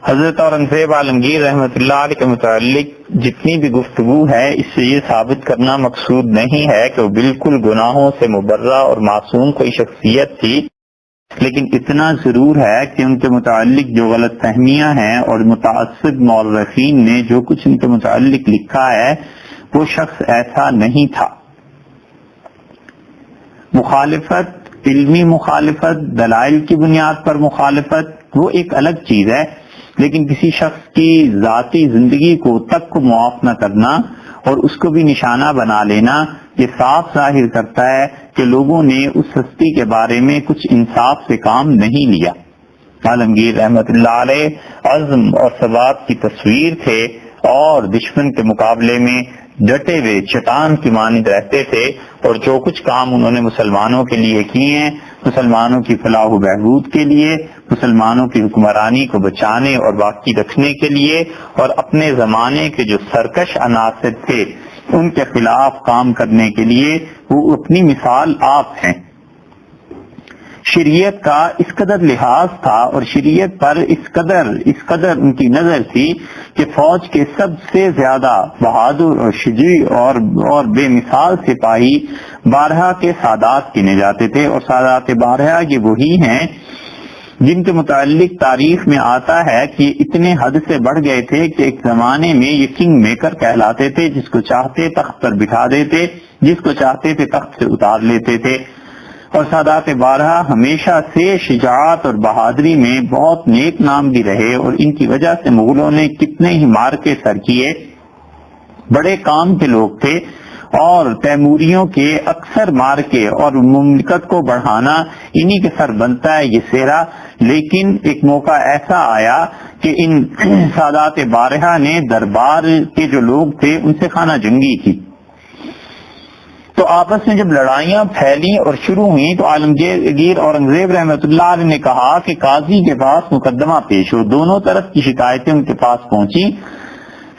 حضرت اورنگزیب عالمگیر رحمۃ اللہ علیہ کے متعلق جتنی بھی گفتگو ہے، اس سے یہ ثابت کرنا مقصود نہیں ہے کہ وہ بالکل گناہوں سے مبرہ اور معصوم کوئی شخصیت تھی، لیکن اتنا ضرور ہے کہ ان کے متعلق جو غلط فہمیاں ہیں اور متعصب مورخین نے جو کچھ ان کے متعلق لکھا ہے وہ شخص ایسا نہیں تھا۔ مخالفت، علمی مخالفت، دلائل کی بنیاد پر مخالفت وہ ایک الگ چیز ہے، لیکن کسی شخص کی ذاتی زندگی کو تک کو معاف نہ کرنا اور اس کو بھی نشانہ بنا لینا، یہ صاف ظاہر کرتا ہے کہ لوگوں نے اس ہستی کے بارے میں کچھ انصاف سے کام نہیں لیا۔ عالمگیر رحمت اللہ علیہ عزم اور ثبات کی تصویر تھے اور دشمن کے مقابلے میں ڈٹے ہوئے چٹان کی مانند رہتے تھے، اور جو کچھ کام انہوں نے مسلمانوں کے لیے کیے ہیں، مسلمانوں کی فلاح و بہبود کے لیے، مسلمانوں کی حکمرانی کو بچانے اور باقی رکھنے کے لیے، اور اپنے زمانے کے جو سرکش عناصر تھے ان کے خلاف کام کرنے کے لیے، وہ اپنی مثال آپ ہیں۔ شریعت کا اس قدر لحاظ تھا اور شریعت پر اس قدر ان کی نظر تھی کہ فوج کے سب سے زیادہ بہادر اور شجاع اور بے مثال سپاہی بارہا کے سادات گنے جاتے تھے، اور سادات بارہا یہ وہی ہیں جن کے متعلق تاریخ میں آتا ہے کہ اتنے حد سے بڑھ گئے تھے کہ ایک زمانے میں یہ کنگ میکر کہلاتے تھے، جس کو چاہتے تخت پر بٹھا دیتے، جس کو چاہتے تھے تخت سے اتار لیتے تھے۔ اور سادات بارہا ہمیشہ سے شجاعت اور بہادری میں بہت نیک نام بھی رہے، اور ان کی وجہ سے مغلوں نے کتنے ہی مارکے سر کیے، بڑے کام کے لوگ تھے، اور تیموریوں کے اکثر مارکے اور مملکت کو بڑھانا انہی کے سر بنتا ہے یہ سہرا۔ لیکن ایک موقع ایسا آیا کہ ان سادات بارہا نے دربار کے جو لوگ تھے ان سے خانہ جنگی کی، تو آپس میں جب لڑائیاں پھیلیں اور شروع ہوئیں تو عالمگیر اورنگزیب رحمت اللہ علیہ نے کہا کہ قاضی کے پاس مقدمہ پیش ہو۔ دونوں طرف کی شکایتیں ان کے پاس پہنچی،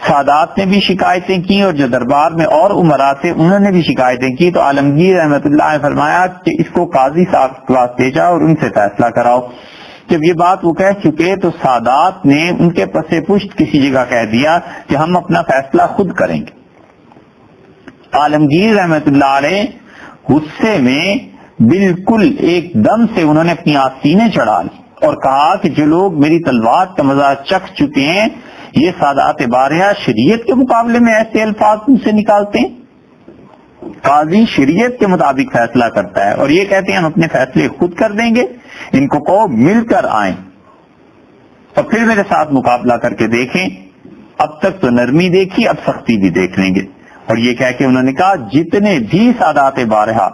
سادات نے بھی شکایتیں کی اور جو دربار میں اور امراء تھے انہوں نے بھی شکایتیں کی، تو عالمگیر رحمت اللہ نے فرمایا کہ اس کو قاضی صاحب کے پاس بھیجا اور ان سے فیصلہ کراؤ۔ جب یہ بات وہ کہہ چکے تو سادات نے ان کے پس پشت کسی جگہ کہہ دیا کہ ہم اپنا فیصلہ خود کریں گے۔ عالمگیر رحمت اللہ علیہ غصے میں بالکل ایک دم سے انہوں نے اپنی آستینیں چڑھا لی اور کہا کہ جو لوگ میری تلوار کا مزہ چکھ چکے ہیں، یہ سادات بارہا شریعت کے مقابلے میں ایسے الفاظ ان سے نکالتے ہیں۔ قاضی شریعت کے مطابق فیصلہ کرتا ہے اور یہ کہتے ہیں ہم اپنے فیصلے خود کر دیں گے، ان کو کہو مل کر آئیں اور پھر میرے ساتھ مقابلہ کر کے دیکھیں، اب تک تو نرمی دیکھی، اب سختی بھی دیکھ لیں گے۔ اور یہ کہہ کے انہوں نے کہا جتنے بھی سادات بارہا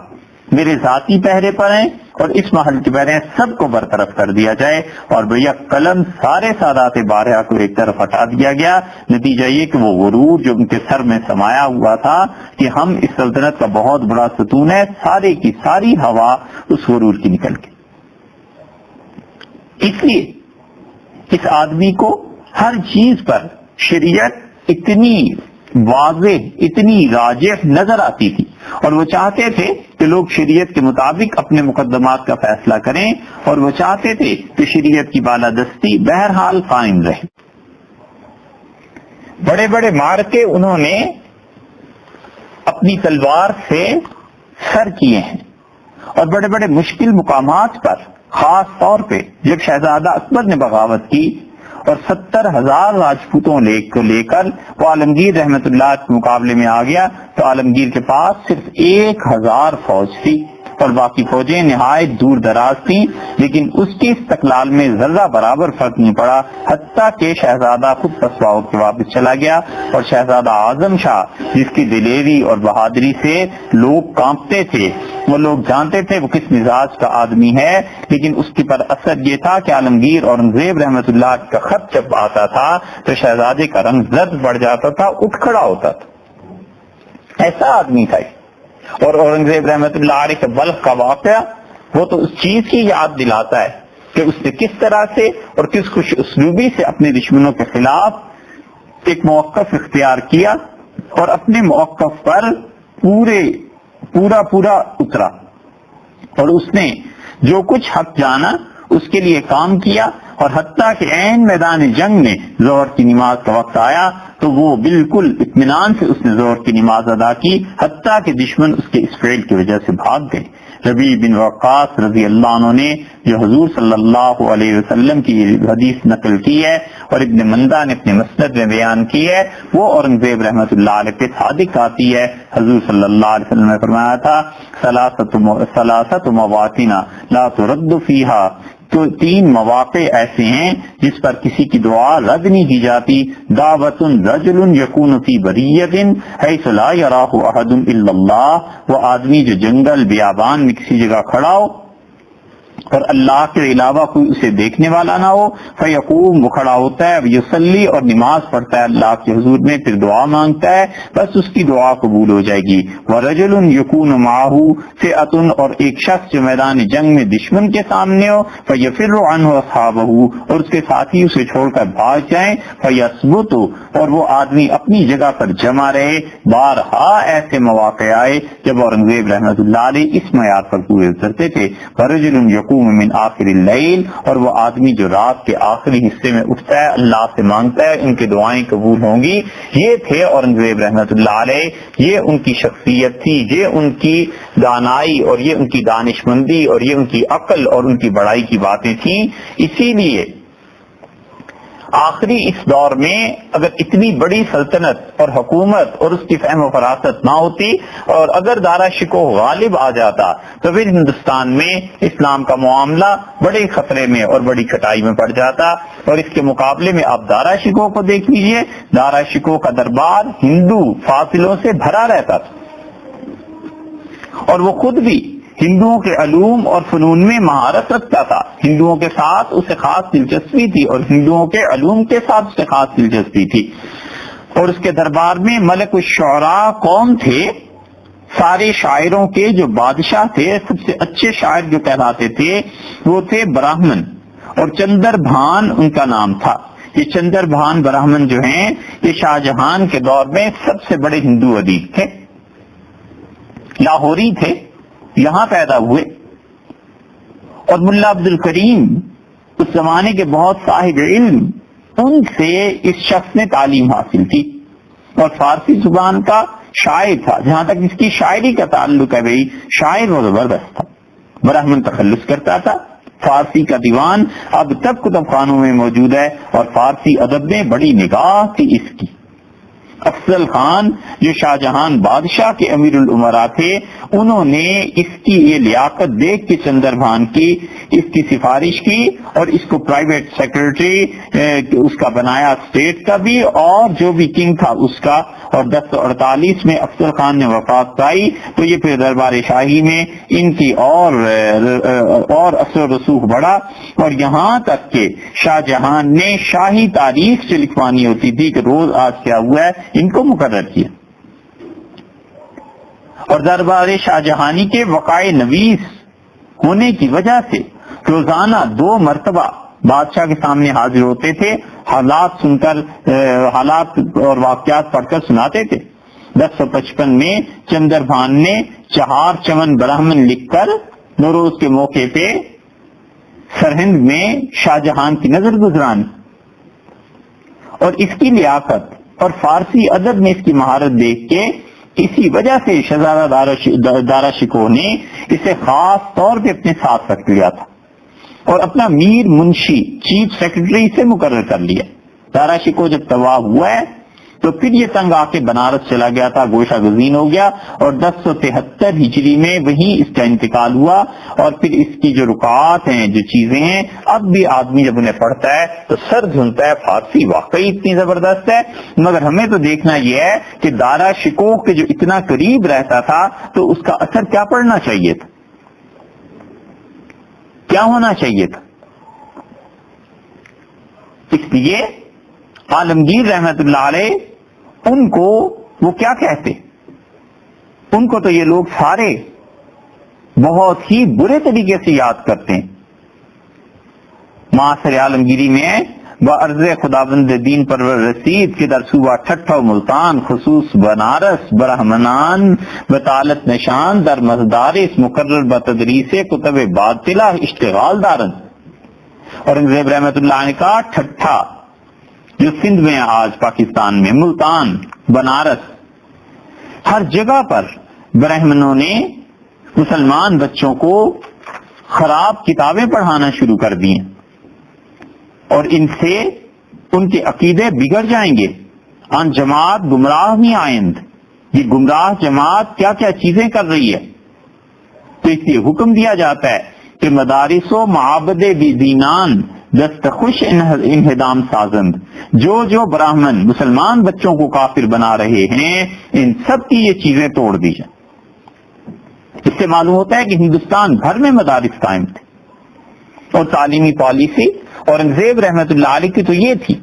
میرے ذاتی پہرے پر ہیں اور اس محل کے پہرے ہیں سب کو برطرف کر دیا جائے، اور بھیا قلم سارے سادات بارہا کو ایک طرف ہٹا دیا گیا۔ نتیجہ یہ کہ وہ غرور جو ان کے سر میں سمایا ہوا تھا کہ ہم اس سلطنت کا بہت بڑا ستون ہے، سارے کی ساری ہوا اس غرور کی نکل گئی۔ اس لیے اس آدمی کو ہر چیز پر شریعت اتنی واضح، اتنی راجح نظر آتی تھی، اور وہ چاہتے تھے کہ لوگ شریعت کے مطابق اپنے مقدمات کا فیصلہ کریں، اور وہ چاہتے تھے کہ شریعت کی بالادستی بہرحال قائم رہے۔ بڑے بڑے مارکے انہوں نے اپنی تلوار سے سر کیے ہیں، اور بڑے بڑے مشکل مقامات پر، خاص طور پہ جب شہزادہ اکبر نے بغاوت کی اور 70,000 راجپوتوں کو لے کر وہ عالمگیر رحمت اللہ کے مقابلے میں آ گیا، تو عالمگیر کے پاس صرف 1,000 فوج تھی اور باقی فوجیں نہایت دور دراز تھیں، لیکن اس کی استقلال میں ذرہ برابر فرق نہیں پڑا، حتیٰ کہ شہزادہ خود پسواؤ کے واپس چلا گیا، اور شہزادہ اعظم شاہ جس کی دلیری اور بہادری سے لوگ کانپتے تھے، وہ لوگ جانتے تھے وہ کس مزاج کا آدمی ہے، لیکن اس کے پر اثر یہ تھا کہ عالمگیر اورنگزیب رحمت اللہ کا خط جب آتا تھا تو شہزادے کا رنگ زرد بڑھ جاتا تھا، اٹھ کھڑا ہوتا تھا، ایسا آدمی تھا۔ اور اورنگزیب رحمت اللہ علیہ کے بلخ کا واقعہ وہ تو اس چیز کی یاد دلاتا ہے کہ اس نے کس طرح سے اور کس خوش اسلوبی سے اپنے دشمنوں کے خلاف ایک موقف اختیار کیا اور اپنے موقف پر پورا اترا، اور اس نے جو کچھ حق جانا اس کے لیے کام کیا، اور حتیٰ کہ عین میدان جنگ میں ظہر کی نماز کا وقت آیا تو وہ بالکل اطمینان سے اس نے ظہر کی نماز ادا کی، حتیٰ کہ دشمن اس کے اس فعل کی وجہ سے بھاگ گئے۔ ربیع بن وقاص رضی اللہ عنہ نے جو حضور صلی اللہ علیہ وسلم کی حدیث نقل کی ہے اور ابن مندہ نے اپنے مسند میں بیان کی ہے، وہ اورنگزیب رحمۃ اللہ علیہ پہ صادق آتی ہے۔ حضور صلی اللہ علیہ وسلم نے فرمایا تھا ثلاثۃ مواطن لا ترد فیہا، تو 3 مواقع ایسے ہیں جس پر کسی کی دعا رد نہیں کی جاتی۔ دعوت رجل یکون فی بریۃ حیث لا یراہ احد الا اللہ، وہ آدمی جو جنگل بیابان میں کسی جگہ کھڑا ہو اور اللہ کے علاوہ کوئی اسے دیکھنے والا نہ ہو، فیقوم، وہ کھڑا ہوتا ہے، یصلی، اور نماز پڑھتا ہے اللہ کے حضور میں، پھر دعا مانگتا ہے، بس اس کی دعا قبول ہو جائے گی۔ ورجل یکون معہ فئۃ، اور ایک شخص جو میدان جنگ میں دشمن کے سامنے ہو، فیفر عنہ اصحابہ، اور اس کے ساتھی اسے چھوڑ کر بھاگ جائیں، فیثبت، اور وہ آدمی اپنی جگہ پر جمع رہے۔ بارہا ایسے مواقع آئے جب اورنگزیب رحمۃ اللہ علیہ اس معیار پر پورے اترتے تھے۔ ورجل یقوم من آخر اللیل، اور وہ آدمی جو رات کے آخری حصے میں اٹھتا ہے، اللہ سے مانگتا ہے ان کی دعائیں قبول ہوں گی۔ یہ تھے اورنگزیب رحمۃ اللہ علیہ، یہ ان کی شخصیت تھی، یہ ان کی دانائی اور یہ ان کی دانشمندی اور یہ ان کی عقل اور ان کی بڑائی کی باتیں تھیں۔ اسی لیے آخری اس دور میں اگر اتنی بڑی سلطنت اور حکومت اور اس کی فہم و فراست نہ ہوتی اور اگر دارا شکوہ غالب آ جاتا تو پھر ہندوستان میں اسلام کا معاملہ بڑے خطرے میں اور بڑی کھٹائی میں پڑ جاتا۔ اور اس کے مقابلے میں آپ دارا شکوہ کو دیکھ لیجئے، دارا شکوہ کا دربار ہندو فاصلوں سے بھرا رہتا تھا، اور وہ خود بھی ہندوؤں کے علوم اور فنون میں مہارت رکھتا تھا، ہندوؤں کے ساتھ اسے خاص دلچسپی تھی اور ہندوؤں کے علوم کے ساتھ اسے خاص دلچسپی تھی۔ اور اس کے دربار میں ملک الشعراء قوم تھے، سارے شاعروں کے جو بادشاہ تھے، سب سے اچھے شاعر جو کہلاتے تھے وہ تھے براہمن، اور چندر بھان ان کا نام تھا۔ یہ چندر بھان براہمن جو ہیں یہ شاہ جہان کے دور میں سب سے بڑے ہندو ادیب تھے، لاہوری تھے، یہاں پیدا ہوئے۔ اور ملا عبد الکریم اس زمانے کے بہت صاحب علم، ان سے اس شخص نے تعلیم حاصل کی، اور فارسی زبان کا شاعر تھا۔ جہاں تک اس کی شاعری کا تعلق ہے بھائی، شاعر وہ زبردست تھا، براہمن تخلص کرتا تھا۔ فارسی کا دیوان اب تک کتب خانوں میں موجود ہے، اور فارسی ادب میں بڑی نگاہ تھی اس کی۔ افضل خان جو شاہ جہان بادشاہ کے امیر الامراء تھے، انہوں نے اس کی یہ لیاقت دیکھ کے چندر بھان کی اس کی سفارش کی اور اس کو پرائیویٹ سیکرٹری اس کا بنایا، اسٹیٹ کا بھی اور جو بھی کنگ تھا اس کا۔ اور 1048 میں افضل خان نے وفات پائی تو یہ پھر دربار شاہی میں ان کی اور اثر و رسوخ بڑھا، اور یہاں تک کہ شاہ جہان نے شاہی تاریخ جو لکھوانی ہوتی تھی کہ روز آج کیا ہوا ہے، ان کو مقرر کیا۔ اور دربار شاہ جہانی کے وقائع نویس ہونے کی وجہ سے روزانہ 2 مرتبہ بادشاہ کے سامنے حاضر ہوتے تھے، حالات سن کر، حالات اور واقعات پڑھ کر سناتے تھے۔ 1055 میں چندر بھان نے 4 چمن براہمن لکھ کر نوروز کے موقع پہ سرہند میں شاہ جہان کی نظر گزرانی، اور اس کی لیاقت اور فارسی ادب میں اس کی مہارت دیکھ کے اسی وجہ سے شہزادہ دارا شکوہ نے اسے خاص طور پہ اپنے ساتھ رکھ لیا تھا اور اپنا میر منشی چیف سیکرٹری سے مقرر کر لیا۔ دارا شکوہ جب طواف ہوا ہے تو پھر یہ تنگ آ کے بنارس چلا گیا تھا، گوشہ گزین ہو گیا، اور 1073 ہجری میں وہیں اس کا انتقال ہوا۔ اور پھر اس کی جو رکعات ہیں، جو چیزیں ہیں، اب بھی آدمی جب انہیں پڑھتا ہے تو سر دھنتا ہے، فارسی واقعی اتنی زبردست ہے۔ مگر ہمیں تو دیکھنا یہ ہے کہ دارا شکوہ کے جو اتنا قریب رہتا تھا تو اس کا اثر کیا پڑنا چاہیے تھا، کیا ہونا چاہیے تھا۔ اس لیے عالمگیر رحمت اللہ علیہ ان کو وہ کیا کہتے، ان کو تو یہ لوگ سارے بہت ہی برے طریقے سے یاد کرتے ہیں۔ معاصر عالمگیری میں بعرض خداوند دین پرور رسید کے در صوبہ ٹھٹھا و ملتان خصوص بنارس برہمنان بطالت نشان در مزدارس مقرر بتدریس کتب باطلہ اشتغال دارن، اورنگزیب رحمت اللہ نے کہا ٹھٹھا جو سندھ میں آج پاکستان میں، ملتان، بنارس، ہر جگہ پر برہمنوں نے مسلمان بچوں کو خراب کتابیں پڑھانا شروع کر دی ہیں، اور ان سے ان کے عقیدے بگڑ جائیں گے. ان جماعت گمراہ نہیں آئند، یہ گمراہ جماعت کیا کیا چیزیں کر رہی ہے. تو اس لیے حکم دیا جاتا ہے کہ مدارس و معابد بھی دینان دستخوش انہدام سازند، جو براہمن مسلمان بچوں کو کافر بنا رہے ہیں ان سب کی یہ چیزیں توڑ دی جائیں. اس سے معلوم ہوتا ہے کہ ہندوستان بھر میں مدارس قائم تھے، اور تعلیمی پالیسی اورنگزیب رحمت اللہ علیہ کی تو یہ تھی.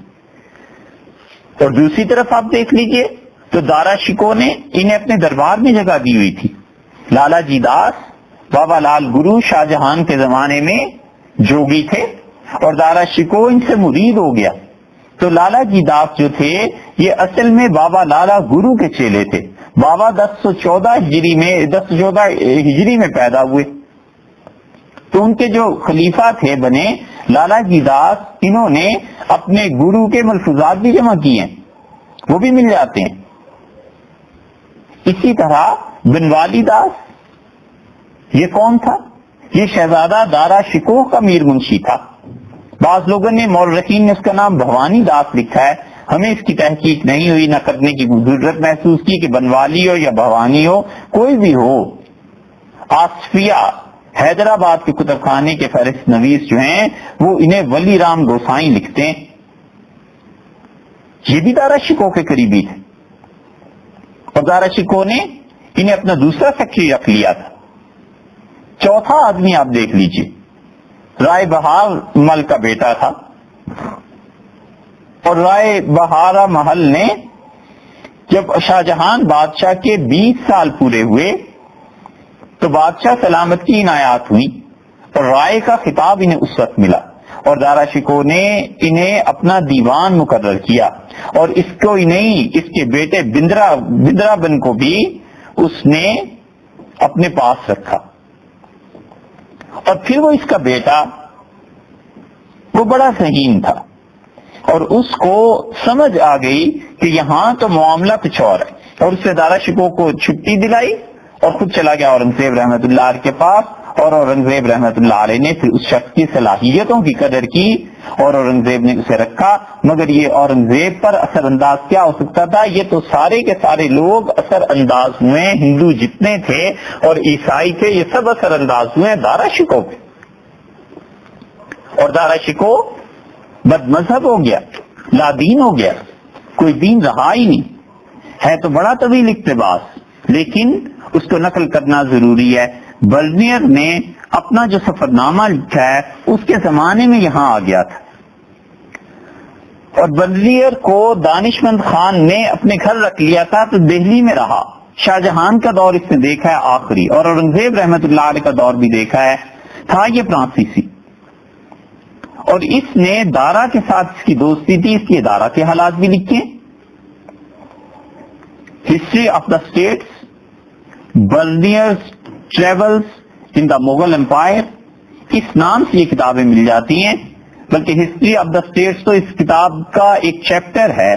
اور دوسری طرف آپ دیکھ لیجئے تو دارا شکو نے انہیں اپنے دربار میں جگہ دی ہوئی تھی. لالا جی داس، بابا لال گرو شاہ جہان کے زمانے میں جوگی تھے، اور دارا شکو ان سے مرید ہو گیا. تو لالا جی داس جو تھے یہ اصل میں بابا لالا گرو کے چیلے تھے. بابا 1014 ہجری میں پیدا ہوئے. تو ان کے جو خلیفہ تھے بنے لالا جی داس، انہوں نے اپنے گرو کے ملفوظات بھی جمع کیے ہیں، وہ بھی مل جاتے ہیں. اسی طرح بنوالی داس یہ کون تھا؟ یہ شہزادہ دارا شکوہ کا میر منشی تھا. بعض لوگوں نے مورخین نے اس کا نام بھوانی داس لکھا ہے، ہمیں اس کی تحقیق نہیں ہوئی، نہ کرنے کی ضرورت محسوس کی کہ بنوالی ہو یا بھوانی ہو، کوئی بھی ہو. آصفیہ حیدرآباد کے کتب خانے کے فہرست نویس جو ہیں وہ انہیں ولی رام گوسائیں لکھتے ہیں، یہ بھی دارا شکوہ کے قریبی تھے. اور دارا شکوہ نے انہیں اپنا دوسرا سیکرٹری رکھ لیا تھا. چوتھا آدمی آپ دیکھ لیجئے، رائے بہار مل کا بیٹا تھا. اور رائے بہارا محل نے جب شاہ جہان بادشاہ کے 20 سال پورے ہوئے تو بادشاہ سلامت کی عنایات ہوئی، اور رائے کا خطاب انہیں اس وقت ملا، اور دارا شکوہ نے انہیں اپنا دیوان مقرر کیا، اور اس کو ہی نہیں اس کے بیٹے بندرا بن کو بھی اس نے اپنے پاس رکھا. اور پھر وہ اس کا بیٹا وہ بڑا ذہین تھا، اور اس کو سمجھ آ گئی کہ یہاں تو معاملہ کچھ اور ہے، اور اس نے دارا شکوہ کو چھٹی دلائی اور خود چلا گیا اورنگزیب رحمت اللہ علیہ کے پاس. اور اورنگزیب رحمت اللہ علیہ نے پھر اس شخص کی صلاحیتوں کی قدر کی اور اورنگزیب نے اسے رکھا. مگر یہ اورنگزیب پر اثر انداز کیا ہو سکتا تھا؟ یہ تو سارے کے سارے لوگ اثر انداز ہوئے، ہندو جتنے تھے اور عیسائی تھے یہ سب اثر انداز ہوئے دارا شکوہ پہ. اور دارا شکوہ بد مذہب ہو گیا، لا دین ہو گیا، کوئی دین رہا ہی نہیں. ہے تو بڑا طویل اقتباس لیکن اس کو نقل کرنا ضروری ہے. برنیر نے اپنا جو سفر نامہ لکھا ہے اس کے زمانے میں یہاں آ گیا تھا، اور برنیر کو دانشمند خان نے اپنے گھر رکھ لیا تھا تو دہلی میں رہا. شاہ جہان کا دور اس نے دیکھا ہے آخری، اور اورنگزیب رحمت اللہ علیہ کا دور بھی دیکھا ہے. تھا یہ فرانسیسی، اور اس نے دارا کے ساتھ اس کی دوستی تھی، اس لیے دارا کے حالات بھی لکھے. History of the states, Bernier's travels in the Mughal empire, اس نام سے یہ کتابیں مل جاتی ہیں. بلکہ ہسٹری آف دا اسٹیٹس تو اس کتاب کا ایک چیپٹر ہے،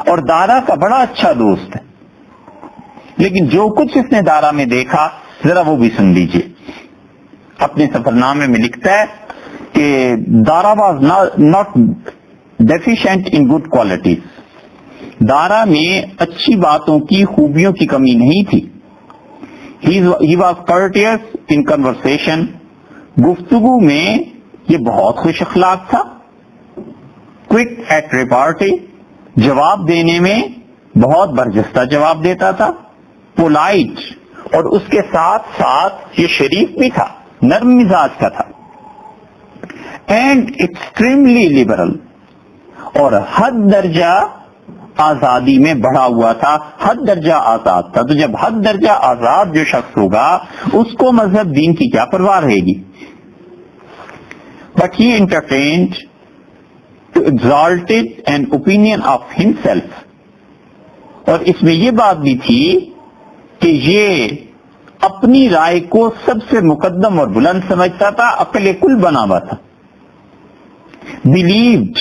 اور دارا کا بڑا اچھا دوست ہے. لیکن جو کچھ اس نے دارا میں دیکھا ذرا وہ بھی سن لیجئے. اپنے سفر نامے میں لکھتا ہے کہ دارا was not deficient in good qualities, دارا میں اچھی باتوں کی خوبیوں کی کمی نہیں تھی. He was courteous in conversation، گفتگو میں یہ بہت خوش اخلاق تھا. Quick at repartee، جواب دینے میں بہت برجستہ جواب دیتا تھا. Polite، اور اس کے ساتھ ساتھ یہ شریف بھی تھا، نرم مزاج کا تھا. And extremely liberal، اور حد درجہ آزادی میں بڑھا ہوا تھا. حد درجہ آزاد تھا. تو جب حد درجہ آزاد جو شخص ہوگا اس کو مذہب دین کی کیا پرواہ رہے گی. But he entertained to exalted an opinion of himself، اور اس میں یہ بات بھی تھی کہ یہ اپنی رائے کو سب سے مقدم اور بلند سمجھتا تھا، عقل کل بنا ہوا تھا. believed,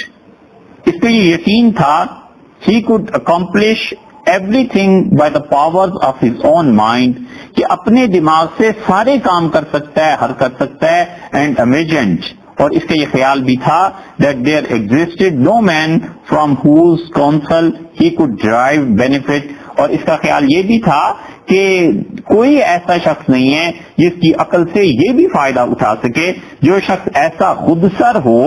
اس پہ یہ یقین تھا, he could accomplish everything by the powers of his own mind, کہ اپنے دماغ سے سارے کام کر سکتا ہے, ہر کر سکتا ہے, and imagined, اور اس کا یہ خیال بھی تھا that there existed no man from whose counsel he could derive benefit, اور اس کا خیال یہ بھی تھا کہ کوئی ایسا شخص نہیں ہے جس کی عقل سے یہ بھی فائدہ اٹھا سکے. جو شخص ایسا خود سر ہو,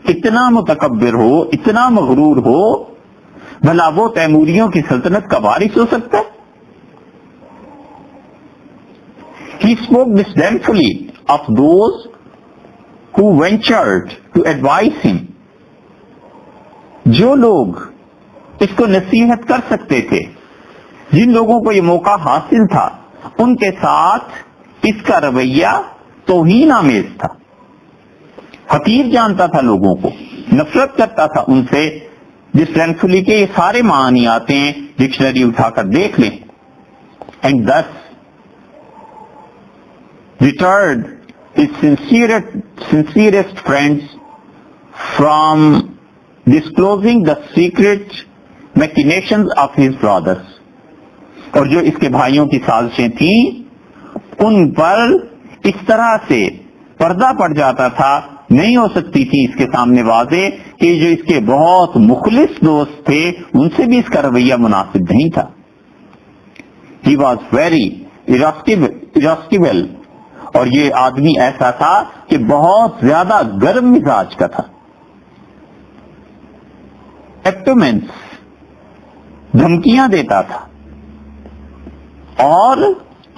اتنا متکبر ہو, اتنا مغرور ہو, بھلا وہ تیموریوں کی سلطنت کا وارث ہو سکتا ہے؟ He spoke disdainfully of those who ventured to advise him. جو لوگ اس کو نصیحت کر سکتے تھے, جن لوگوں کو یہ موقع حاصل تھا, ان کے ساتھ اس کا رویہ توہین آمیز تھا. حقیر جانتا تھا لوگوں کو, نفرت کرتا تھا ان سے. ڈسڈینفلی کے یہ سارے معنی آتے ہیں, ڈکشنری اٹھا کر دیکھ لیں. And thus deterred his sincerest friends from disclosing the secret machinations of his brothers. اور جو اس کے بھائیوں کی سازشیں تھیں, ان پر اس طرح سے پردہ پڑ جاتا تھا, نہیں ہو سکتی تھی اس کے سامنے واضح کہ جو اس کے بہت مخلص دوست تھے ان سے بھی اس کا رویہ مناسب نہیں تھا. He was very irascible, اور یہ آدمی ایسا تھا کہ بہت زیادہ گرم مزاج کا تھا. ایپٹومنس, دھمکیاں دیتا تھا اور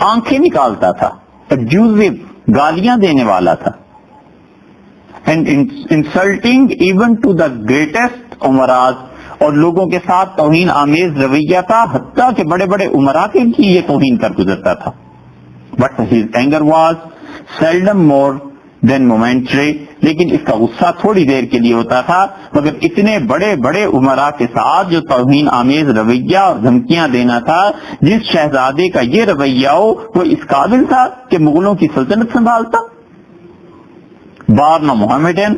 آنکھیں نکالتا تھا. ابیوزو, گالیاں دینے والا تھا. And insulting even to the greatest عمراز, اور لوگوں کے ساتھ توہین آمیز رویہ تھا, حتیٰ کہ بڑے بڑے عمرا کے بھی یہ توہین کر گزرتا تھا. But his anger was seldom more than momentary, لیکن اس کا غصہ تھوڑی دیر کے لیے ہوتا تھا, مگر اتنے بڑے بڑے عمرا کے ساتھ جو توہین آمیز رویہ اور دھمکیاں دینا تھا, جس شہزادے کا یہ رویہ ہو وہ اس قابل تھا کہ مغلوں کی سلطنت سنبھالتا. بارن محمدن,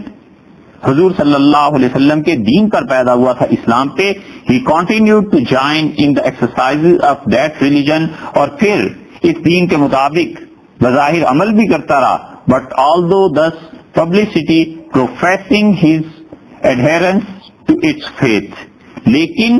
حضور صلی اللہ علیہ وسلم کے دین پر پیدا ہوا تھا, اسلام پہ. He continued to join in the exercises of that religion, اور پھر اس دین کے مطابق بظاہر عمل بھی کرتا رہا. But although thus publicity professing his adherence to its faith, لیکن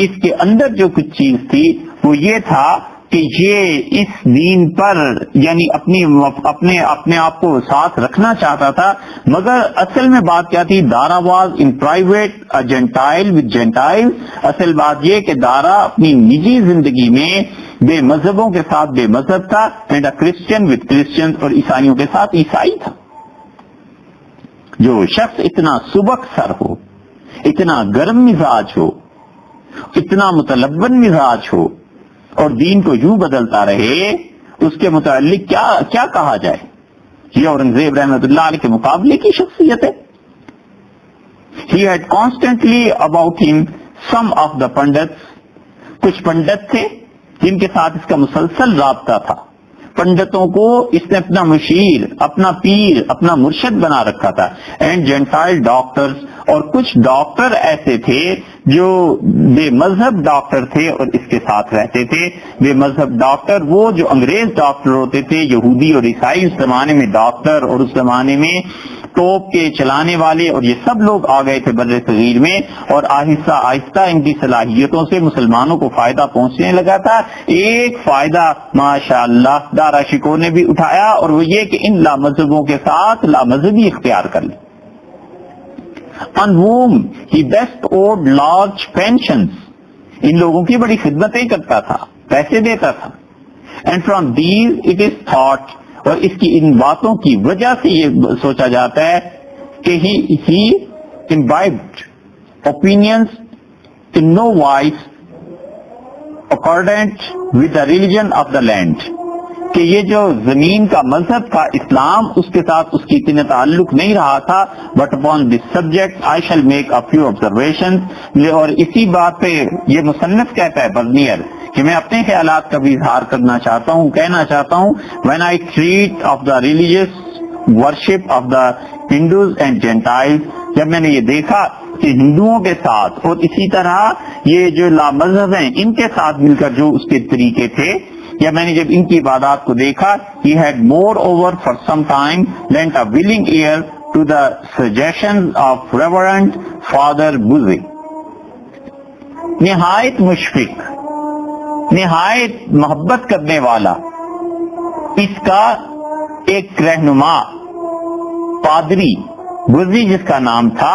اس کے اندر جو کچھ چیز تھی وہ یہ تھا کہ یہ اس دین پر یعنی اپنے آپ کو ساتھ رکھنا چاہتا تھا, مگر اصل میں بات کیا تھی؟ دارا was in private gentile with gentile. اصل بات یہ کہ دارا اپنی نجی زندگی میں بے مذہبوں کے ساتھ بے مذہب تھا, اینڈ کرسچن ود کرسچن, اور عیسائیوں کے ساتھ عیسائی تھا. جو شخص اتنا سبک سر ہو, اتنا گرم مزاج ہو, اتنا متلبن مزاج ہو, اور دین کو یوں بدلتا رہے, اس کے متعلق کیا کہا جائے؟ یہ اورنگزیب رحمت اللہ علیہ کے مقابلے کی شخصیت ہے. He had constantly about him some of the pundits, کچھ پنڈت تھے جن کے ساتھ اس کا مسلسل رابطہ تھا. پنڈتوں کو اس نے اپنا مشیر, اپنا پیر, اپنا مرشد بنا رکھا تھا. اینڈ جینٹائل ڈاکٹرز, اور کچھ ڈاکٹر ایسے تھے جو بے مذہب ڈاکٹر تھے اور اس کے ساتھ رہتے تھے. بے مذہب ڈاکٹر وہ جو انگریز ڈاکٹر ہوتے تھے, یہودی اور عیسائی اس زمانے میں ڈاکٹر, اور اس زمانے میں توپ کے چلانے والے, اور یہ سب لوگ آ گئے تھے بر صغیر میں, اور آہستہ آہستہ ان کی صلاحیتوں سے مسلمانوں کو فائدہ پہنچنے لگا تھا. ایک فائدہ ماشاءاللہ دارا شکو نے بھی اٹھایا, اور وہ یہ کہ ان لامذہبوں کے ساتھ لامذہبی اختیار کر لی. On whom he best owed large pensions, ان لوگوں کی بڑی خدمتیں کرتا تھا, پیسے دیتا تھا. And from these it is thought, اور اس کی ان باتوں کی وجہ سے یہ سوچا جاتا ہے کہ he imbibed opinions in no wise accordant with the religion of the land, کہ یہ جو زمین کا مذہب تھا اسلام, اس کے ساتھ اس کی اتنا تعلق نہیں رہا تھا. But upon this subject I shall make a few observations, اور اسی بات پہ یہ مصنف کہتا ہے برنیئر کہ میں اپنے خیالات کا بھی اظہار کرنا چاہتا ہوں, کہنا چاہتا ہوں. when I treat of the religious worship of the Hindus and Gentiles. جب میں نے یہ دیکھا کہ ہندوؤں کے ساتھ اور اسی طرح یہ جو لامذہب ہیں ان کے ساتھ مل کر جو اس کے طریقے تھے، یا میں نے جب ان کی عبادات کو دیکھا، he had moreover for some time lent a willing ear to the suggestions of Reverend Father Buzzi. نہایت مشفق، نہایت محبت کرنے والا اس کا ایک رہنما پادری بزی جس کا نام تھا،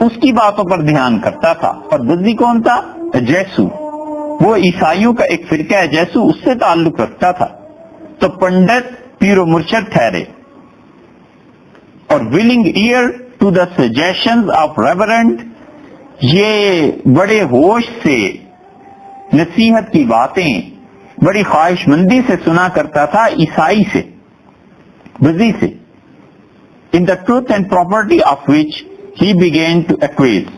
اس کی باتوں پر دھیان کرتا تھا. اور بزی کون تھا؟ جیسو، وہ عیسائیوں کا ایک فرقہ ہے جیسو، اس سے تعلق رکھتا تھا. تو پنڈت پیر و مرشد ٹھہرے. اور willing ear to the suggestions of reverend, یہ بڑے ہوش سے نصیحت کی باتیں بڑی خواہش مندی سے سنا کرتا تھا عیسائی سے، بزی سے. In the truth and property of which he began to acquiesce.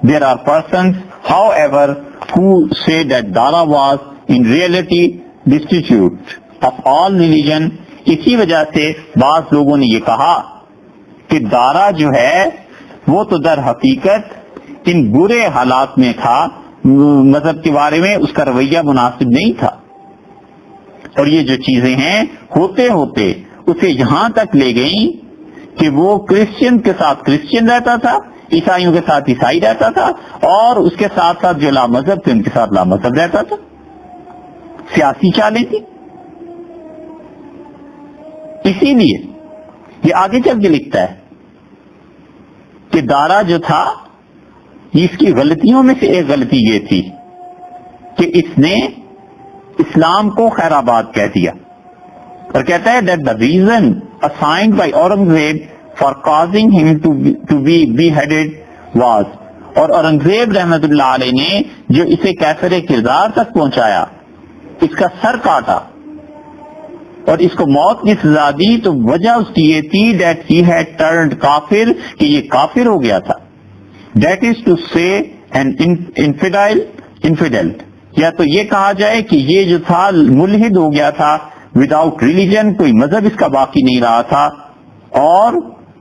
There are persons, however, who say that Dara was in reality destitute of all religion. اسی وجہ سے بعض لوگوں نے یہ کہا کہ دارا جو ہے وہ تو در حقیقت ان برے حالات میں تھا، مذہب کے بارے میں اس کا رویہ مناسب نہیں تھا. اور یہ جو چیزیں ہیں ہوتے ہوتے اسے یہاں تک لے گئیں کہ وہ کرسچن کے ساتھ کرسچن رہتا تھا، عیسائیوں کے ساتھ عیسائی رہتا تھا، اور اس کے ساتھ ساتھ جو لامذہب تھے ان کے ساتھ لامذہب رہتا تھا. سیاسی چالیں تھی. اسی لیے یہ آگے چل کے لکھتا ہے کہ دارا جو تھا، اس کی غلطیوں میں سے ایک غلطی یہ تھی کہ اس نے اسلام کو خیر آباد کہہ دیا. اور کہتا ہے that the reason assigned by Aurangzeb for causing him to be beheaded was، اور اورنگزیب رحمت اللہ علیہ نے جو اسے کیفر کردار تک پہنچایا، اس کا سر کاٹا اور اس کو موت کی سزا دی، تو وجہ اس کی یہ تھی that he had turned کافر، کہ یہ کافر ہو گیا تھا. that is to say an infidel، یا تو یہ کہا جائے کہ یہ جو تھا ملحد ہو گیا تھا، وداؤٹ ریلیجن، کوئی مذہب اس کا باقی نہیں رہا تھا. اور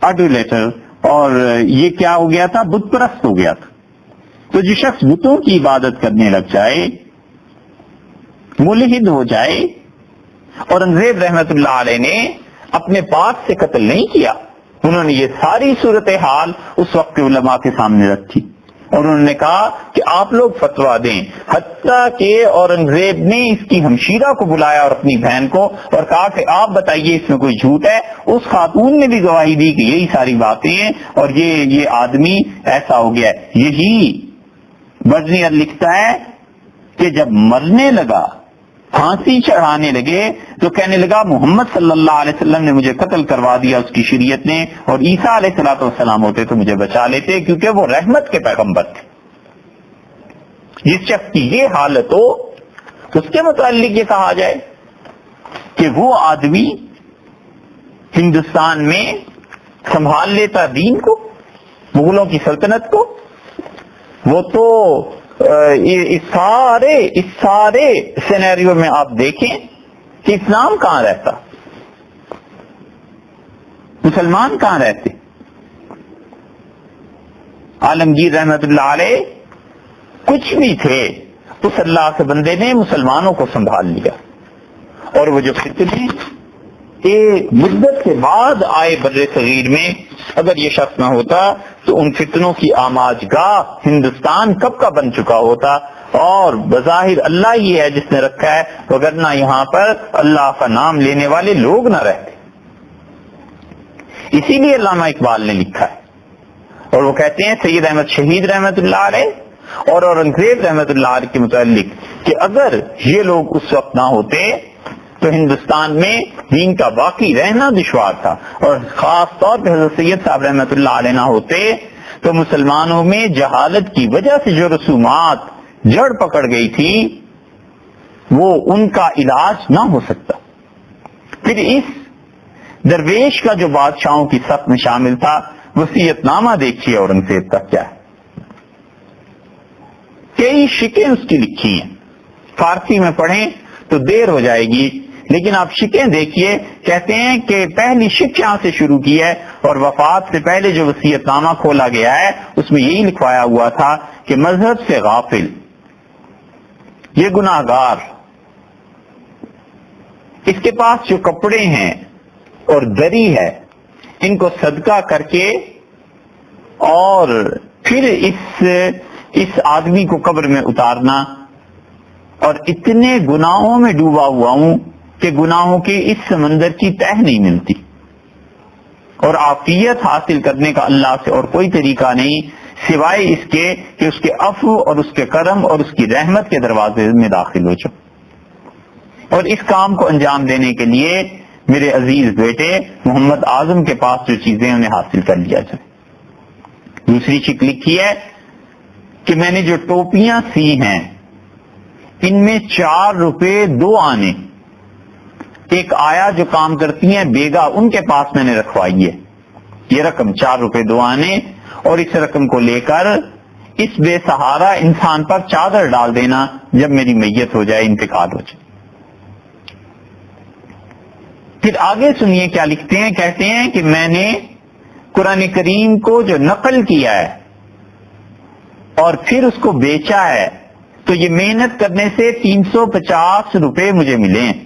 اڈولیٹر، اور یہ کیا ہو گیا تھا؟ بت پرست ہو گیا تھا. تو جو شخص بتوں کی عبادت کرنے لگ جائے، ملحد ہو جائے، اورنگزیب رحمت اللہ علیہ نے اپنے پاس سے قتل نہیں کیا. انہوں نے یہ ساری صورتحال اس وقت کے علماء کے سامنے رکھی اور انہوں نے کہا کہ آپ لوگ فتویٰ دیں. حتیٰ کہ اورنگزیب نے اس کی ہمشیرہ کو بلایا اور اپنی بہن کو، اور کہا کہ آپ بتائیے اس میں کوئی جھوٹ ہے. اس خاتون نے بھی گواہی دی کہ یہی ساری باتیں ہیں اور یہ آدمی ایسا ہو گیا ہے. یہی برزنیر لکھتا ہے کہ جب مرنے لگا، پھانسی چڑھانے لگے، تو کہنے لگا محمد صلی اللہ علیہ وسلم نے مجھے قتل کروا دیا اس کی شریعت نے، اور عیسیٰ علیہ الصلوۃ والسلام ہوتے تو مجھے بچا لیتے، کیونکہ وہ رحمت کے پیغمبر تھے. جس شخص کی یہ حالت ہو اس کے متعلق یہ کہا جائے کہ وہ آدمی ہندوستان میں سنبھال لیتا دین کو، مغلوں کی سلطنت کو، وہ تو اس سارے سینیریو میں آپ دیکھیں کہ اسلام کہاں رہتا، مسلمان کہاں رہتے. عالمگیر رحمت اللہ علیہ کچھ بھی تھے، اس اللہ کے بندے نے مسلمانوں کو سنبھال لیا. اور وہ جو فتنے ایک مدت کے بعد آئے بر صغیر میں، اگر یہ شخص نہ ہوتا تو ان فتنوں کی آماج گاہ ہندوستان کب کا بن چکا ہوتا. اور بظاہر اللہ ہی ہے جس نے رکھا ہے، وگرنہ یہاں پر اللہ کا نام لینے والے لوگ نہ رہتے. اسی لیے علامہ اقبال نے لکھا ہے، اور وہ کہتے ہیں سید احمد شہید رحمت اللہ علیہ اور اورنگزیب رحمت اللہ علیہ کے متعلق کہ اگر یہ لوگ اس وقت نہ ہوتے تو ہندوستان میں دین کا باقی رہنا دشوار تھا. اور خاص طور پہ حضرت سید صاحب رحمت اللہ علیہ نہ ہوتے تو مسلمانوں میں جہالت کی وجہ سے جو رسومات جڑ پکڑ گئی تھی وہ ان کا علاج نہ ہو سکتا. پھر اس درویش کا جو بادشاہوں کی صف میں شامل تھا، وصیت نامہ دیکھیے اورنگزیب کا کیا ہے. کئی شکیں اس کی لکھی ہیں، فارسی میں پڑھیں تو دیر ہو جائے گی، لیکن آپ شکیں دیکھیے، کہتے ہیں کہ پہلی شک یہاں سے شروع کی ہے، اور وفات سے پہلے جو وصیت نامہ کھولا گیا ہے اس میں یہی لکھوایا ہوا تھا کہ مذہب سے غافل، یہ گناہگار، اس کے پاس جو کپڑے ہیں اور دری ہے ان کو صدقہ کر کے اور پھر اس آدمی کو قبر میں اتارنا، اور اتنے گناہوں میں ڈوبا ہوا ہوں کہ گناہوں کے اس سمندر کی تہ نہیں ملتی، اور عافیت حاصل کرنے کا اللہ سے اور کوئی طریقہ نہیں سوائے اس کے کہ اس کے عفو اور اس کے کرم اور اس کی رحمت کے دروازے میں داخل ہو جاؤ۔ اور اس کام کو انجام دینے کے لیے میرے عزیز بیٹے محمد اعظم کے پاس جو چیزیں انہیں حاصل کر لیا جائے۔ دوسری شک لکھی ہے کہ میں نے جو ٹوپیاں سی ہیں ان میں 4 روپے 2 آنے، ایک آیا جو کام کرتی ہیں بیگا، ان کے پاس میں نے رکھوائی ہے یہ رقم 4 روپے 2 آنے، اور اس رقم کو لے کر اس بے سہارا انسان پر چادر ڈال دینا جب میری میت ہو جائے، انتقال ہو جائے۔ پھر آگے سنیے کیا لکھتے ہیں، کہتے ہیں کہ میں نے قرآن کریم کو جو نقل کیا ہے اور پھر اس کو بیچا ہے تو یہ محنت کرنے سے 350 روپے مجھے ملے ہیں،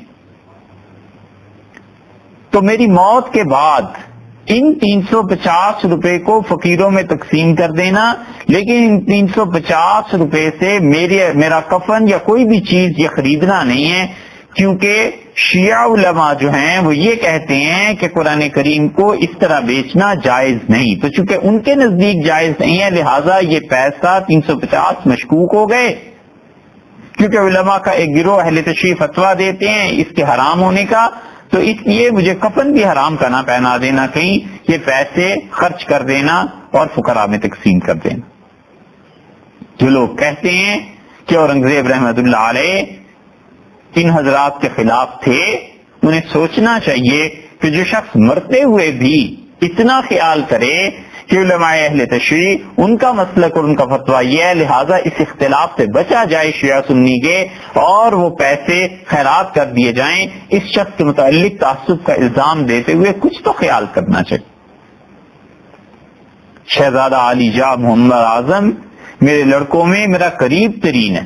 تو میری موت کے بعد ان 350 روپے کو فقیروں میں تقسیم کر دینا، لیکن ان 350 روپے سے میرا کفن یا کوئی بھی چیز یہ خریدنا نہیں ہے، کیونکہ شیعہ علماء جو ہیں وہ یہ کہتے ہیں کہ قرآن کریم کو اس طرح بیچنا جائز نہیں، تو چونکہ ان کے نزدیک جائز نہیں ہے لہٰذا یہ پیسہ 350 مشکوک ہو گئے، کیونکہ علماء کا ایک گروہ اہل تشریع فتویٰ دیتے ہیں اس کے حرام ہونے کا، تو اس لیے مجھے کفن بھی حرام کا نہ پہنا دینا، کہیں یہ پیسے خرچ کر دینا اور فقراء میں تقسیم کر دینا۔ جو لوگ کہتے ہیں کہ اورنگزیب رحمت اللہ علیہ ان حضرات کے خلاف تھے، انہیں سوچنا چاہیے کہ جو شخص مرتے ہوئے بھی اتنا خیال کرے کہ علماء اہل تشریع ان کا مسلک اور ان کا فتویٰ یہ ہے، لہٰذا اس اختلاف سے بچا جائے شیعہ سنی کے اور وہ پیسے خیرات کر دیے جائیں، اس شخص کے متعلق تعصب کا الزام دیتے ہوئے کچھ تو خیال کرنا چاہیے۔ شہزادہ علی جاں محمد اعظم میرے لڑکوں میں میرا قریب ترین ہے،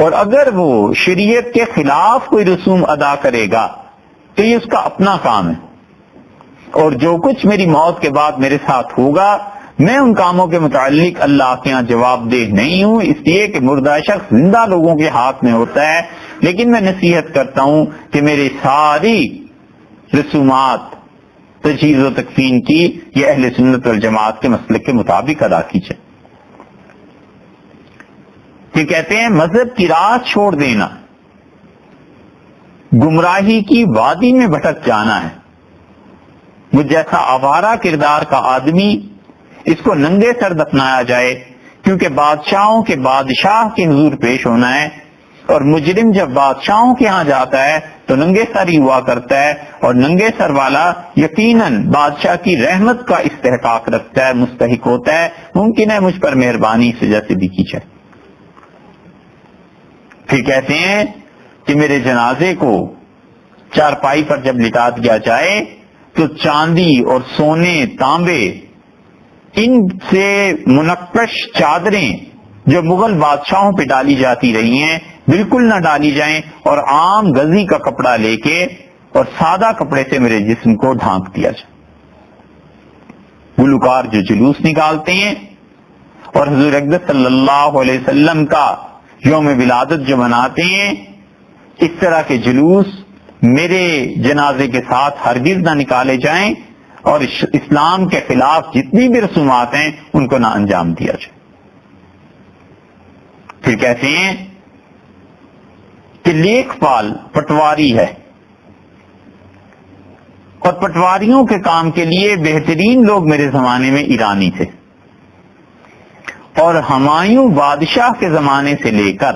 اور اگر وہ شریعت کے خلاف کوئی رسوم ادا کرے گا تو یہ اس کا اپنا کام ہے، اور جو کچھ میری موت کے بعد میرے ساتھ ہوگا میں ان کاموں کے متعلق اللہ کے ہاں جواب دہ نہیں ہوں، اس لیے کہ مردہ شخص زندہ لوگوں کے ہاتھ میں ہوتا ہے، لیکن میں نصیحت کرتا ہوں کہ میری ساری رسومات تجہیز و تکفین کی یہ اہل سنت والجماعت کے مسلک کے مطابق ادا کی جائے۔ یہ کہتے ہیں مذہب کی راہ چھوڑ دینا گمراہی کی وادی میں بھٹک جانا ہے، وہ جیسا آوارہ کردار کا آدمی اس کو ننگے سر دفنایا جائے، کیونکہ بادشاہوں کے بادشاہ کے حضور پیش ہونا ہے، اور مجرم جب بادشاہوں کے ہاں جاتا ہے تو ننگے سر ہی ہوا کرتا ہے، اور ننگے سر والا یقیناً بادشاہ کی رحمت کا استحقاق رکھتا ہے، مستحق ہوتا ہے، ممکن ہے مجھ پر مہربانی سزا سے بھی کی جائے۔ پھر کہتے ہیں کہ میرے جنازے کو چارپائی پر جب لٹا دیا جائے تو چاندی اور سونے تانبے ان سے منقش چادریں جو مغل بادشاہوں پہ ڈالی جاتی رہی ہیں بالکل نہ ڈالی جائیں، اور عام غزی کا کپڑا لے کے اور سادہ کپڑے سے میرے جسم کو ڈھانک دیا جائے۔ گلوکار جو جلوس نکالتے ہیں اور حضور اقدس صلی اللہ علیہ وسلم کا یوم ولادت جو مناتے ہیں، اس طرح کے جلوس میرے جنازے کے ساتھ ہرگز نہ نکالے جائیں، اور اسلام کے خلاف جتنی بھی رسومات ہیں ان کو نہ انجام دیا جائے۔ پھر کہتے ہیں کہ لیکھ پال پٹواری ہے، اور پٹواریوں کے کام کے لیے بہترین لوگ میرے زمانے میں ایرانی تھے، اور ہمایوں بادشاہ کے زمانے سے لے کر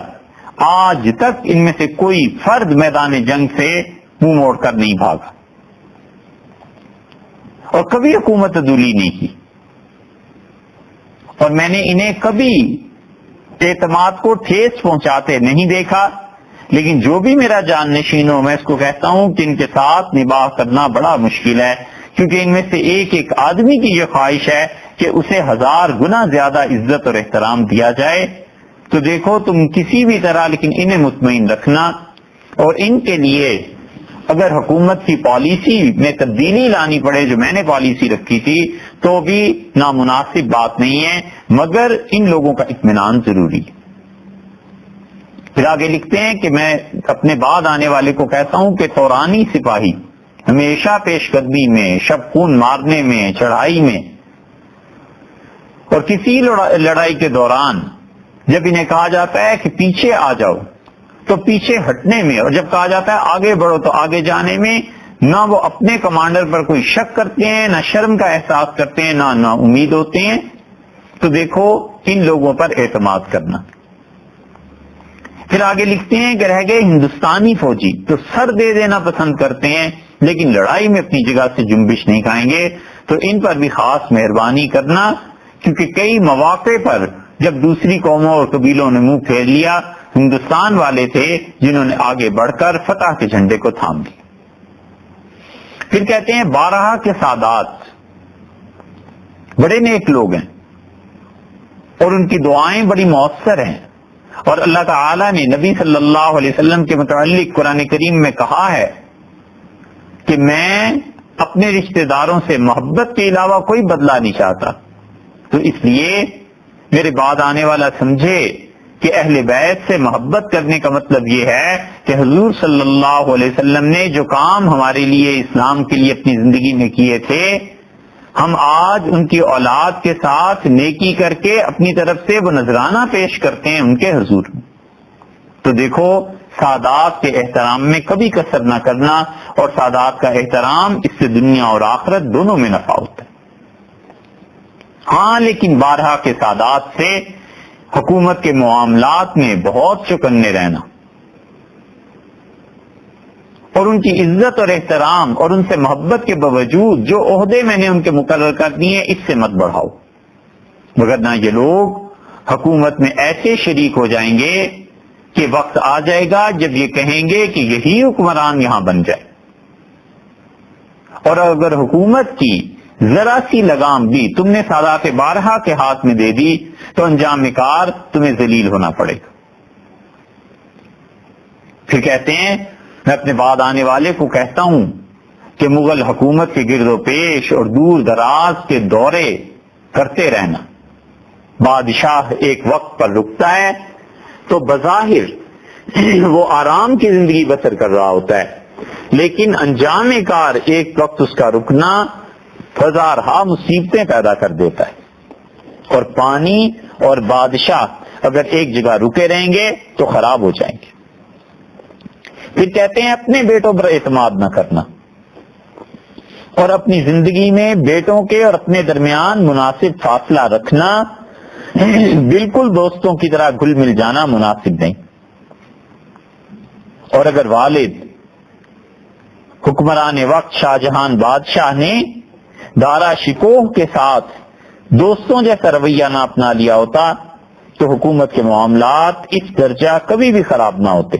آج تک ان میں سے کوئی فرد میدان جنگ سے منہ موڑ کر نہیں بھاگا، اور کبھی حکومت عدولی نہیں کی، اور میں نے انہیں کبھی اعتماد کو ٹھیس پہنچاتے نہیں دیکھا، لیکن جو بھی میرا جان نشین ہو میں اس کو کہتا ہوں کہ ان کے ساتھ نباہ کرنا بڑا مشکل ہے، کیونکہ ان میں سے ایک ایک آدمی کی یہ خواہش ہے کہ اسے 1000 گنا زیادہ عزت اور احترام دیا جائے. تو دیکھو تم کسی بھی طرح لیکن انہیں مطمئن رکھنا، اور ان کے لیے اگر حکومت کی پالیسی میں تبدیلی لانی پڑے جو میں نے پالیسی رکھی تھی تو بھی نامناسب بات نہیں ہے، مگر ان لوگوں کا اطمینان ضروری ہے. پھر آگے لکھتے ہیں کہ میں اپنے بعد آنے والے کو کہتا ہوں کہ تورانی سپاہی ہمیشہ پیش قدمی میں، شب خون مارنے میں، چڑھائی میں، اور کسی لڑائی کے دوران جب انہیں کہا جاتا ہے کہ پیچھے آ جاؤ تو پیچھے ہٹنے میں، اور جب کہا جاتا ہے آگے بڑھو تو آگے جانے میں، نہ وہ اپنے کمانڈر پر کوئی شک کرتے ہیں، نہ شرم کا احساس کرتے ہیں، نہ امید ہوتے ہیں. تو دیکھو ان لوگوں پر اعتماد کرنا. پھر آگے لکھتے ہیں کہ رہ گئے ہندوستانی فوجی تو سر دے دینا پسند کرتے ہیں لیکن لڑائی میں اپنی جگہ سے جنبش نہیں کھائیں گے. تو ان پر بھی خاص مہربانی کرنا، کیونکہ کئی مواقع پر جب دوسری قوموں اور قبیلوں نے منہ پھیر لیا، ہندوستان والے تھے جنہوں نے آگے بڑھ کر فتح کے جھنڈے کو تھام لیا. پھر کہتے ہیں 12 کے سادات بڑے نیک لوگ ہیں اور ان کی دعائیں بڑی مؤثر ہیں، اور اللہ تعالی نے نبی صلی اللہ علیہ وسلم کے متعلق قرآن کریم میں کہا ہے کہ میں اپنے رشتہ داروں سے محبت کے علاوہ کوئی بدلہ نہیں چاہتا. تو اس لیے میرے بعد آنے والا سمجھے کہ اہل بیت سے محبت کرنے کا مطلب یہ ہے کہ حضور صلی اللہ علیہ وسلم نے جو کام ہمارے لیے اسلام کے لیے اپنی زندگی میں کیے تھے، ہم آج ان کی اولاد کے ساتھ نیکی کر کے اپنی طرف سے وہ نذرانہ پیش کرتے ہیں ان کے حضور. تو دیکھو سادات کے احترام میں کبھی کسر نہ کرنا، اور سادات کا احترام اس سے دنیا اور آخرت دونوں میں نفع ہوتا ہے. ہاں لیکن 12 کے سادات سے حکومت کے معاملات میں بہت چوکنے رہنا، اور ان کی عزت اور احترام اور ان سے محبت کے باوجود جو عہدے میں نے ان کے مقرر کر دیے اس سے مت بڑھاؤ، وگرنہ یہ لوگ حکومت میں ایسے شریک ہو جائیں گے کہ وقت آ جائے گا جب یہ کہیں گے کہ یہی حکمران یہاں بن جائے. اور اگر حکومت کی ذرا سی لگام بھی تم نے سادات 12 کے ہاتھ میں دے دی تو انجام کار تمہیں ذلیل ہونا پڑے گا. پھر کہتے ہیں میں اپنے بعد آنے والے کو کہتا ہوں کہ مغل حکومت کے گرد و پیش اور دور دراز کے دورے کرتے رہنا. بادشاہ ایک وقت پر رکتا ہے تو بظاہر وہ آرام کی زندگی بسر کر رہا ہوتا ہے، لیکن انجام کار ایک وقت اس کا رکنا ہزارہا مصیبتیں پیدا کر دیتا ہے. اور پانی اور بادشاہ اگر ایک جگہ رکے رہیں گے تو خراب ہو جائیں گے. پھر کہتے ہیں اپنے بیٹوں پر اعتماد نہ کرنا، اور اپنی زندگی میں بیٹوں کے اور اپنے درمیان مناسب فاصلہ رکھنا. بالکل دوستوں کی طرح گھل مل جانا مناسب نہیں. اور اگر والد حکمران وقت شاہجہان بادشاہ نے دارا شکوہ کے ساتھ دوستوں جیسا رویہ نہ اپنا لیا ہوتا تو حکومت کے معاملات اس درجہ کبھی بھی خراب نہ ہوتے.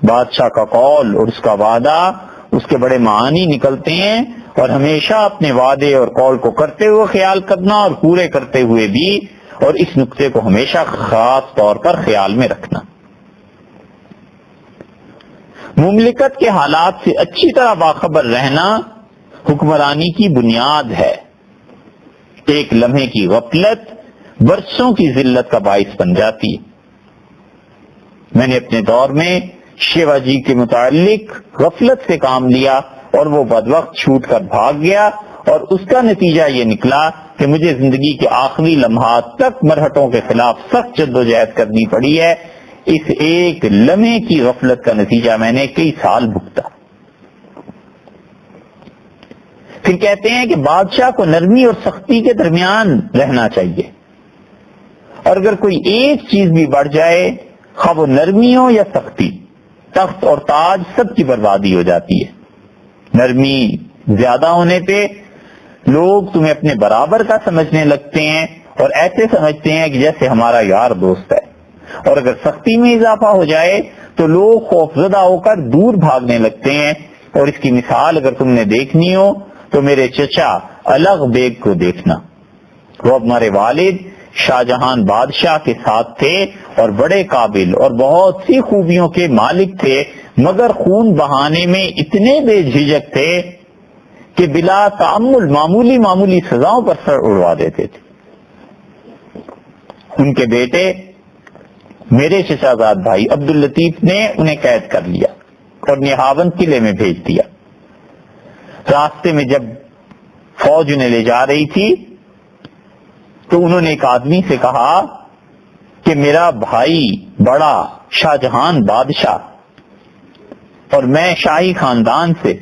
بادشاہ کا قول اور اس کا وعدہ اس کے بڑے معانی نکلتے ہیں، اور ہمیشہ اپنے وعدے اور قول کو کرتے ہوئے خیال کرنا اور پورے کرتے ہوئے بھی، اور اس نقطے کو ہمیشہ خاص طور پر خیال میں رکھنا. مملکت کے حالات سے اچھی طرح باخبر رہنا حکمرانی کی بنیاد ہے. ایک لمحے کی غفلت برسوں کی ذلت کا باعث بن جاتی ہے. میں نے اپنے دور میں شیواجی کے متعلق غفلت سے کام لیا اور وہ بدوقت چھوٹ کر بھاگ گیا، اور اس کا نتیجہ یہ نکلا کہ مجھے زندگی کے آخری لمحات تک مرہٹوں کے خلاف سخت جدوجہد کرنی پڑی ہے. اس ایک لمحے کی غفلت کا نتیجہ میں نے کئی سال بھگتا. پھر کہتے ہیں کہ بادشاہ کو نرمی اور سختی کے درمیان رہنا چاہیے، اور اگر کوئی ایک چیز بھی بڑھ جائے، خواہ وہ نرمی ہو یا سختی، تخت اور تاج سب کی بربادی ہو جاتی ہے. نرمی زیادہ ہونے پہ لوگ تمہیں اپنے برابر کا سمجھنے لگتے ہیں اور ایسے سمجھتے ہیں کہ جیسے ہمارا یار دوست ہے، اور اگر سختی میں اضافہ ہو جائے تو لوگ خوفزدہ ہو کر دور بھاگنے لگتے ہیں. اور اس کی مثال اگر تم نے دیکھنی ہو تو میرے چچا الغ بیگ کو دیکھنا. وہ ہمارے والد شاہ جہان بادشاہ کے ساتھ تھے اور بڑے قابل اور بہت سی خوبیوں کے مالک تھے، مگر خون بہانے میں اتنے بے جھجک تھے کہ بلا تعمل معمولی سزاؤں پر سر اڑوا دیتے تھے. ان کے بیٹے میرے چچا زاد بھائی عبداللطیف نے انہیں قید کر لیا اور نہاون قلعے میں بھیج دیا. راستے میں جب فوج انہیں لے جا رہی تھی تو انہوں نے ایک آدمی سے کہا کہ میرا بھائی بڑا شاہ جہان بادشاہ اور میں شاہی خاندان سے،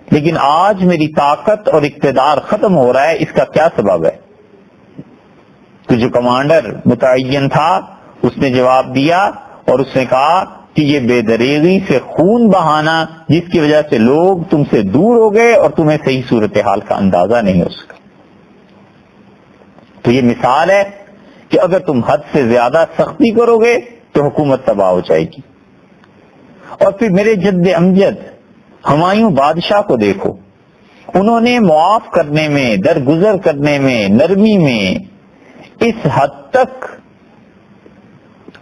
لیکن آج میری طاقت اور اقتدار ختم ہو رہا ہے، اس کا کیا سبب ہے؟ تو جو کمانڈر متعین تھا اس نے جواب دیا اور اس نے کہا کہ یہ بے دریغی سے خون بہانا جس کی وجہ سے لوگ تم سے دور ہو گئے اور تمہیں صحیح صورتحال کا اندازہ نہیں ہو سکا. تو یہ مثال ہے کہ اگر تم حد سے زیادہ سختی کرو گے تو حکومت تباہ ہو جائے گی. اور پھر میرے جد امجد ہمایوں بادشاہ کو دیکھو، انہوں نے معاف کرنے میں، درگزر کرنے میں، نرمی میں اس حد تک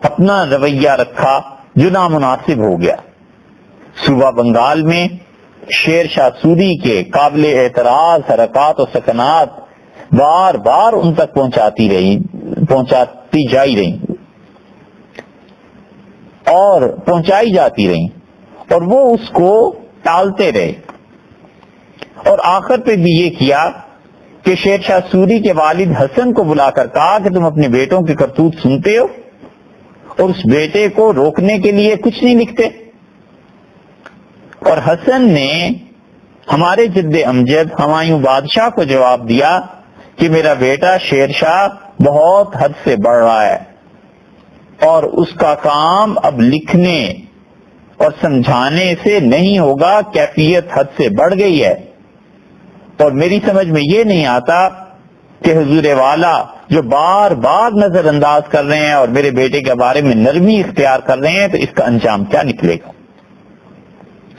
اپنا رویہ رکھا جو نامناسب ہو گیا. صوبہ بنگال میں شیر شاہ سوری کے قابل اعتراض حرکات و سکنات بار بار ان تک پہنچاتی جاتی رہی اور وہ اس کو ٹالتے رہے. اور آخر پہ بھی یہ کیا کہ شیر شاہ سوری کے والد حسن کو بلا کر کہا کہ تم اپنے بیٹوں کے کرتوت سنتے ہو اور اس بیٹے کو روکنے کے لیے کچھ نہیں لکھتے. اور حسن نے ہمارے جد امجد ہمایوں بادشاہ کو جواب دیا کہ میرا بیٹا شیر شاہ بہت حد سے بڑھ رہا ہے اور اس کا کام اب لکھنے اور سمجھانے سے نہیں ہوگا، کیفیت حد سے بڑھ گئی ہے. اور میری سمجھ میں یہ نہیں آتا کہ حضور والا جو بار بار نظر انداز کر رہے ہیں اور میرے بیٹے کے بارے میں نرمی اختیار کر رہے ہیں تو اس کا انجام کیا نکلے گا.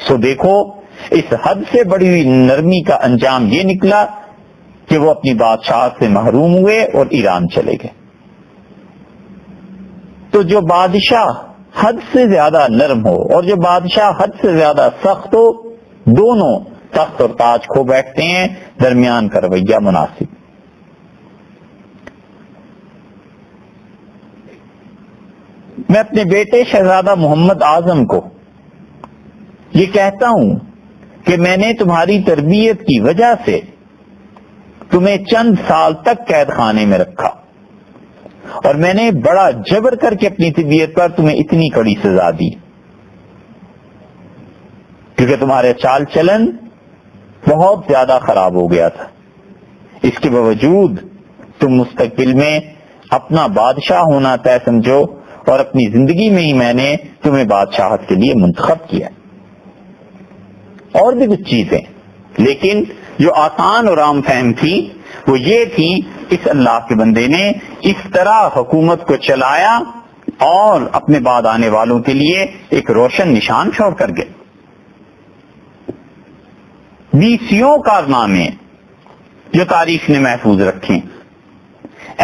سو دیکھو اس حد سے بڑی ہوئی نرمی کا انجام یہ نکلا کہ وہ اپنی بادشاہت سے محروم ہوئے اور ایران چلے گئے. تو جو بادشاہ حد سے زیادہ نرم ہو اور جو بادشاہ حد سے زیادہ سخت ہو، دونوں تخت اور تاج کھو بیٹھتے ہیں، درمیان کا رویہ مناسب. میں اپنے بیٹے شہزادہ محمد اعظم کو یہ کہتا ہوں کہ میں نے تمہاری تربیت کی وجہ سے تمہیں چند سال تک قید خانے میں رکھا اور میں نے بڑا جبر کر کے اپنی طبیعت پر تمہیں اتنی کڑی سزا دی، کیونکہ تمہارے چال چلن بہت زیادہ خراب ہو گیا تھا. اس کے باوجود تم مستقبل میں اپنا بادشاہ ہونا طے سمجھو اور اپنی زندگی میں ہی میں نے تمہیں بادشاہت کے لیے منتخب کیا. اور بھی کچھ چیزیں، لیکن جو آسان اور عام فہم تھی وہ یہ تھی اس اللہ کے بندے نے اس طرح حکومت کو چلایا اور اپنے بعد آنے والوں کے لیے ایک روشن نشان چھوڑ کر گئے. 20 کارنامے جو تاریخ نے محفوظ رکھے.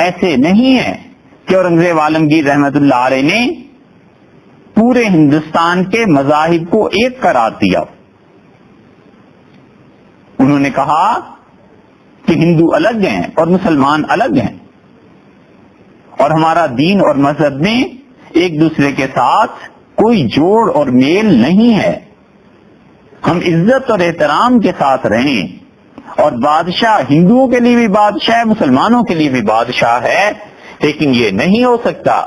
ایسے نہیں ہے کہ اورنگزیب عالمگیر رحمت اللہ علیہ نے پورے ہندوستان کے مذاہب کو ایک قرار دیا. انہوں نے کہا کہ ہندو الگ ہیں اور مسلمان الگ ہیں اور ہمارا دین اور مذہب میں ایک دوسرے کے ساتھ کوئی جوڑ اور میل نہیں ہے. ہم عزت اور احترام کے ساتھ رہیں اور بادشاہ ہندوؤں کے لیے بھی بادشاہ ہے، مسلمانوں کے لیے بھی بادشاہ ہے، لیکن یہ نہیں ہو سکتا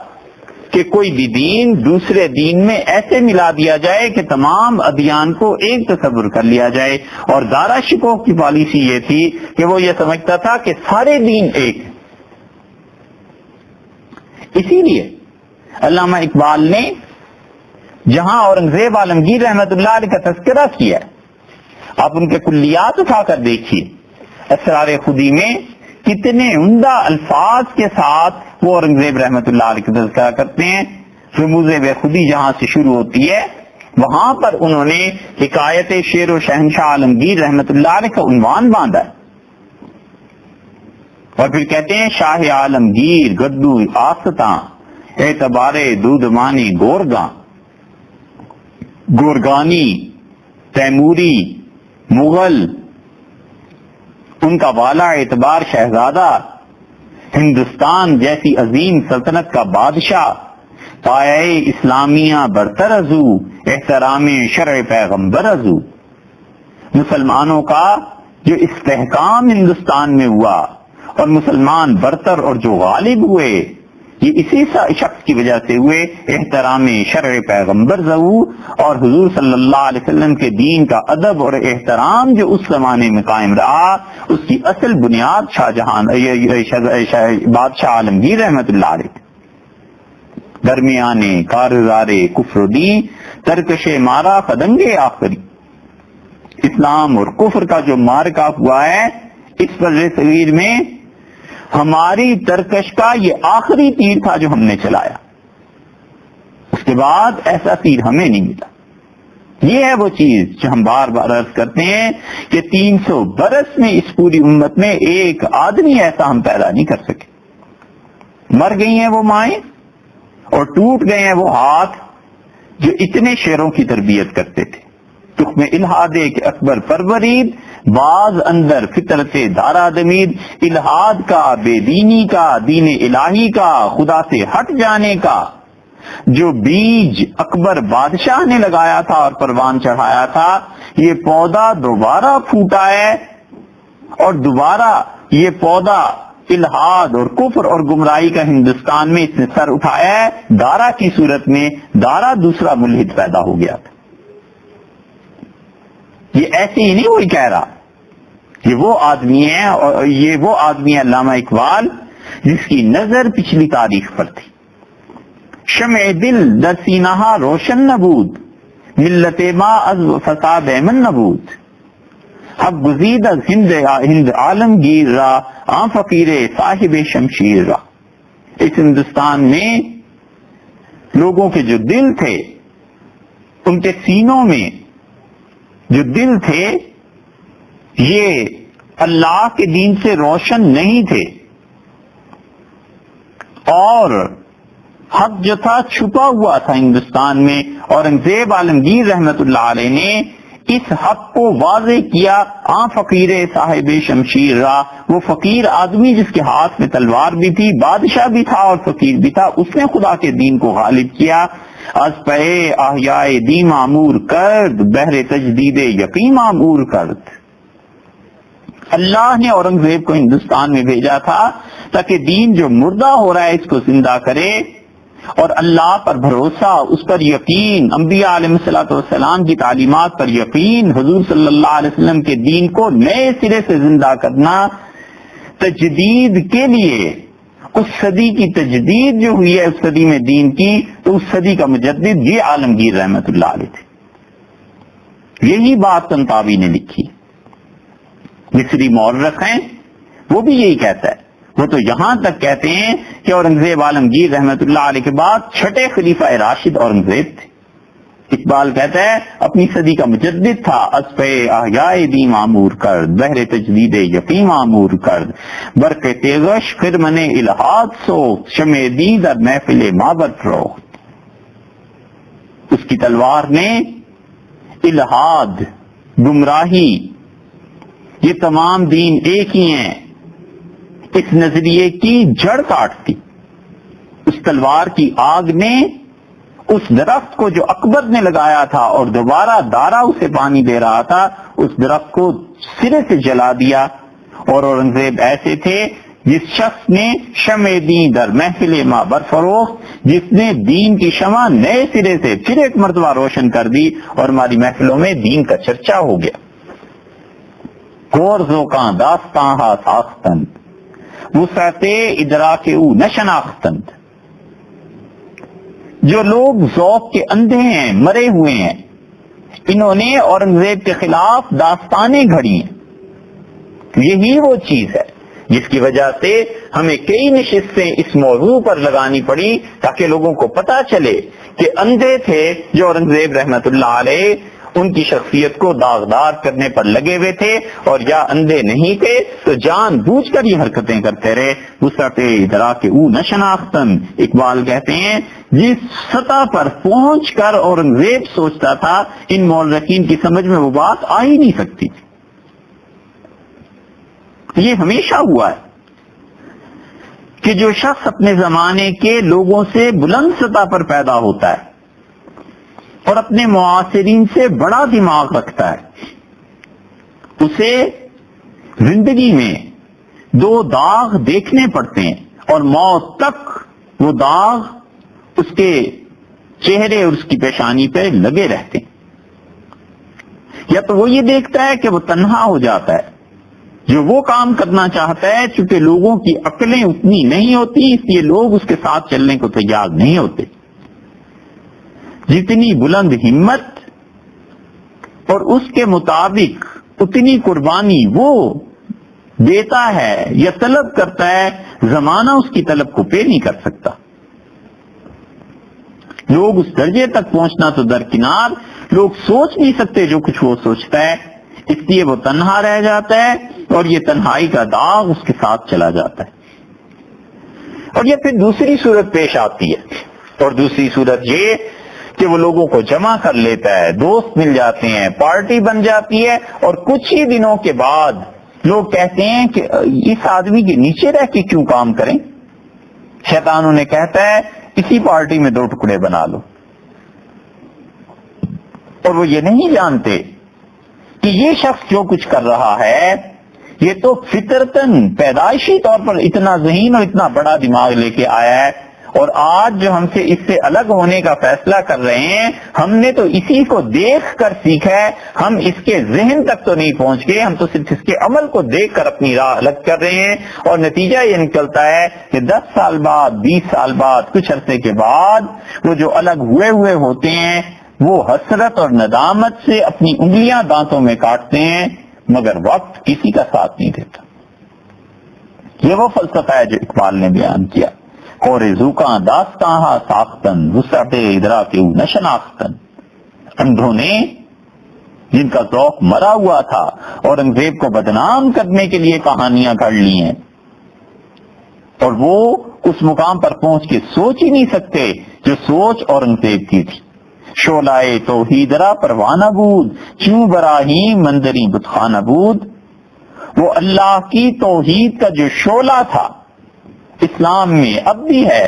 کہ کوئی بھی دین دوسرے دین میں ایسے ملا دیا جائے کہ تمام ادیان کو ایک تصور کر لیا جائے. اور دارا شکوہ کی پالیسی یہ تھی کہ وہ یہ سمجھتا تھا کہ سارے دین ایک. اسی لیے علامہ اقبال نے جہاں اورنگزیب عالمگیر رحمت اللہ علیہ کا تذکرہ کیا، آپ ان کے کلیات اٹھا کر دیکھیے. اسرار خودی میں کتنے عمدہ الفاظ کے ساتھ وہ اورنگزیب رحمت اللہ علیہ کا تذکرہ کرتے ہیں. رموز بے خودی جہاں سے شروع ہوتی ہے وہاں پر انہوں نے حکایت شیر و شہنشاہ عالمگیر رحمت اللہ علیہ کا عنوان باندھا ہے اور پھر کہتے ہیں شاہ عالمگیر گدو آستاں اعتبار دودمانی گورگاں گورگانی تیموری مغل ان کا والا اعتبار شہزادہ ہندوستان جیسی عظیم سلطنت کا بادشاہ پایہ اسلامیہ برتر ازو احترام شرع پیغمبر ازو. مسلمانوں کا جو استحکام ہندوستان میں ہوا اور مسلمان برتر اور جو غالب ہوئے یہ اسی شخص کی وجہ سے ہوئے احترام شرع پیغمبر ضو اور حضور صلی اللہ علیہ وسلم کے دین کا ادب اور احترام جو اس زمانے میں قائم رہا اس کی اصل بنیاد بادشاہ عالمگیر رحمت اللہ علیہ. درمیانے کارزارے کفر دی ترکش مارا خدنگے آخری. اسلام اور کفر کا جو مارکا ہوا ہے اس پر صغیر میں ہماری ترکش کا یہ آخری تیر تھا جو ہم نے چلایا. اس کے بعد ایسا تیر ہمیں نہیں ملا. یہ ہے وہ چیز جو ہم بار بار عرض کرتے ہیں کہ 300 برس میں اس پوری امت میں ایک آدمی ایسا ہم پیدا نہیں کر سکے. مر گئی ہیں وہ مائیں اور ٹوٹ گئے ہیں وہ ہاتھ جو اتنے شیروں کی تربیت کرتے تھے. تخم الہاد کے اکبر پرورید بعض اندر فطرت دارا دمید الہاد کا بے دینی کا دین الہی کا خدا سے ہٹ جانے کا جو بیج اکبر بادشاہ نے لگایا تھا اور پروان چڑھایا تھا یہ پودا دوبارہ پھوٹا ہے اور دوبارہ یہ پودا الہاد اور کفر اور گمراہی کا ہندوستان میں اس نے سر اٹھایا ہے. دارا کی صورت میں دارا دوسرا ملحد پیدا ہو گیا تھا. یہ ایسے ہی نہیں وہی کہہ رہا. یہ وہ آدمی ہے اور یہ وہ آدمی ہے علامہ اقبال جس کی نظر پچھلی تاریخ پر تھی. شمع دل در سینہا روشن نبود ملت ما از فساد ایمن نبود حق گزید از ہند عالمگیر را آن فقیر صاحب شمشیر را. اس ہندوستان میں لوگوں کے جو دل تھے ان کے سینوں میں جو دل تھے یہ اللہ کے دین سے روشن نہیں تھے اور حق جو تھا چھپا ہوا تھا ہندوستان میں. اورنگزیب عالمگیر رحمت اللہ علیہ نے اس حق کو واضح کیا. فقیر صاحب شمشیر را وہ فقیر آدمی جس کے ہاتھ میں تلوار بھی تھی بادشاہ بھی تھا اور فقیر بھی تھا اس نے خدا کے دین کو غالب کیا. از پہ احیاء دی معمور کرد بہر تجدید یقین معمور کرد. اللہ نے اورنگزیب کو ہندوستان میں بھیجا تھا تاکہ دین جو مردہ ہو رہا ہے اس کو زندہ کرے اور اللہ پر بھروسہ اس پر یقین انبیاء علیہ الصلوۃ والسلام کی تعلیمات پر یقین حضور صلی اللہ علیہ وسلم کے دین کو نئے سرے سے زندہ کرنا تجدید کے لیے. اس صدی کی تجدید جو ہوئی ہے اس صدی میں دین کی تو اس صدی کا مجدد یہ عالمگیر رحمت اللہ علیہ تھے. یہی بات طنطاوی نے لکھی. مصری مورخ ہیں وہ بھی یہی کہتا ہے. وہ تو یہاں تک کہتے ہیں کہ اورنگزیب عالمگیر رحمت اللہ علیہ کے بعد چھٹے خلیفہ راشد اورنگزیب تھے. اقبال کہتا ہے اپنی صدی کا مجدد تھا. از پہ احیاء دی معمور کرد بہر تجدید یقین معمور کرد برق تیغش خرمن الہاد سوخت شمع دی در محفل مابت روخت. اس کی تلوار نے الہاد گمراہی یہ تمام دین ایک ہی ہیں اس نظریے کی جڑ کاٹ دی. اس تلوار کی آگ نے اس درخت کو جو اکبر نے لگایا تھا اور دوبارہ دارا اسے پانی دے رہا تھا اس درخت کو سرے سے جلا دیا. اور اورنگزیب ایسے تھے جس شخص نے شمع دین در محفل ما برفروخت جس نے دین کی شمع نئے سرے سے پھر ایک مرتبہ روشن کر دی اور ہماری محفلوں میں دین کا چرچا ہو گیا. گورزوں کا داستاں ہا ساختند وسعت ادراک او نشناختند. جو لوگ ذوق کے اندھے ہیں مرے ہوئے ہیں انہوں نے اورنگزیب کے خلاف داستانیں گھڑی ہیں. یہی وہ چیز ہے جس کی وجہ سے ہمیں کئی نشستیں اس موضوع پر لگانی پڑی تاکہ لوگوں کو پتا چلے کہ اندھے تھے جو اورنگزیب رحمت اللہ علیہ ان کی شخصیت کو داغدار کرنے پر لگے ہوئے تھے، اور یا اندھے نہیں تھے تو جان بوجھ کر یہ حرکتیں کرتے رہے. وسعت ادراک او نہ شناختن، اقبال کہتے ہیں جس سطح پر پہنچ کر اورنگزیب سوچتا تھا ان مورخین کی سمجھ میں وہ بات آ ہی نہیں سکتی. یہ ہمیشہ ہوا ہے کہ جو شخص اپنے زمانے کے لوگوں سے بلند سطح پر پیدا ہوتا ہے اور اپنے معاصرین سے بڑا دماغ رکھتا ہے، اسے زندگی میں دو داغ دیکھنے پڑتے ہیں اور موت تک وہ داغ اس کے چہرے اور اس کی پیشانی پہ لگے رہتے ہیں. یا تو وہ یہ دیکھتا ہے کہ وہ تنہا ہو جاتا ہے، جو وہ کام کرنا چاہتا ہے چونکہ لوگوں کی عقلیں اتنی نہیں ہوتی اس لیے لوگ اس کے ساتھ چلنے کو تیار نہیں ہوتے. جتنی بلند ہمت اور اس کے مطابق اتنی قربانی وہ دیتا ہے یا طلب کرتا ہے، زمانہ اس کی طلب کو پے نہیں کر سکتا. لوگ اس درجے تک پہنچنا تو درکنار، لوگ سوچ نہیں سکتے جو کچھ وہ سوچتا ہے، اس لیے وہ تنہا رہ جاتا ہے اور یہ تنہائی کا داغ اس کے ساتھ چلا جاتا ہے. اور یہ پھر دوسری صورت پیش آتی ہے، اور دوسری صورت یہ کہ وہ لوگوں کو جمع کر لیتا ہے، دوست مل جاتے ہیں، پارٹی بن جاتی ہے، اور کچھ ہی دنوں کے بعد لوگ کہتے ہیں کہ اس آدمی کے نیچے رہ کے کیوں کام کریں. شیطان انہیں کہتا ہے اسی پارٹی میں دو ٹکڑے بنا لو. اور وہ یہ نہیں جانتے کہ یہ شخص جو کچھ کر رہا ہے یہ تو فطرتاً پیدائشی طور پر اتنا ذہین اور اتنا بڑا دماغ لے کے آیا ہے، اور آج جو ہم سے اس سے الگ ہونے کا فیصلہ کر رہے ہیں ہم نے تو اسی کو دیکھ کر سیکھا ہے، ہم اس کے ذہن تک تو نہیں پہنچ گئے، ہم تو صرف اس کے عمل کو دیکھ کر اپنی راہ الگ کر رہے ہیں. اور نتیجہ یہ نکلتا ہے کہ 10 سال بعد 20 سال بعد کچھ عرصے کے بعد وہ جو الگ ہوئے ہوتے ہیں وہ حسرت اور ندامت سے اپنی انگلیاں دانتوں میں کاٹتے ہیں، مگر وقت کسی کا ساتھ نہیں دیتا. یہ وہ فلسفہ ہے جو اقبال نے بیان کیا. اور زوکاں داستاں ساختن وسعت ادراک او نہ شناختن. اندھوں نے جن کا ذوق مرا ہوا تھا اورنگزیب کو بدنام کرنے کے لیے کہانیاں گھڑ لی ہیں، اور وہ اس مقام پر پہنچ کے سوچ ہی نہیں سکتے جو سوچ اورنگزیب کی تھی. شولائے توحیدرا پروانہ بود کیوں براہیم مندری بتخانہ بود. وہ اللہ کی توحید کا جو شعلہ تھا اسلام میں اب بھی ہے،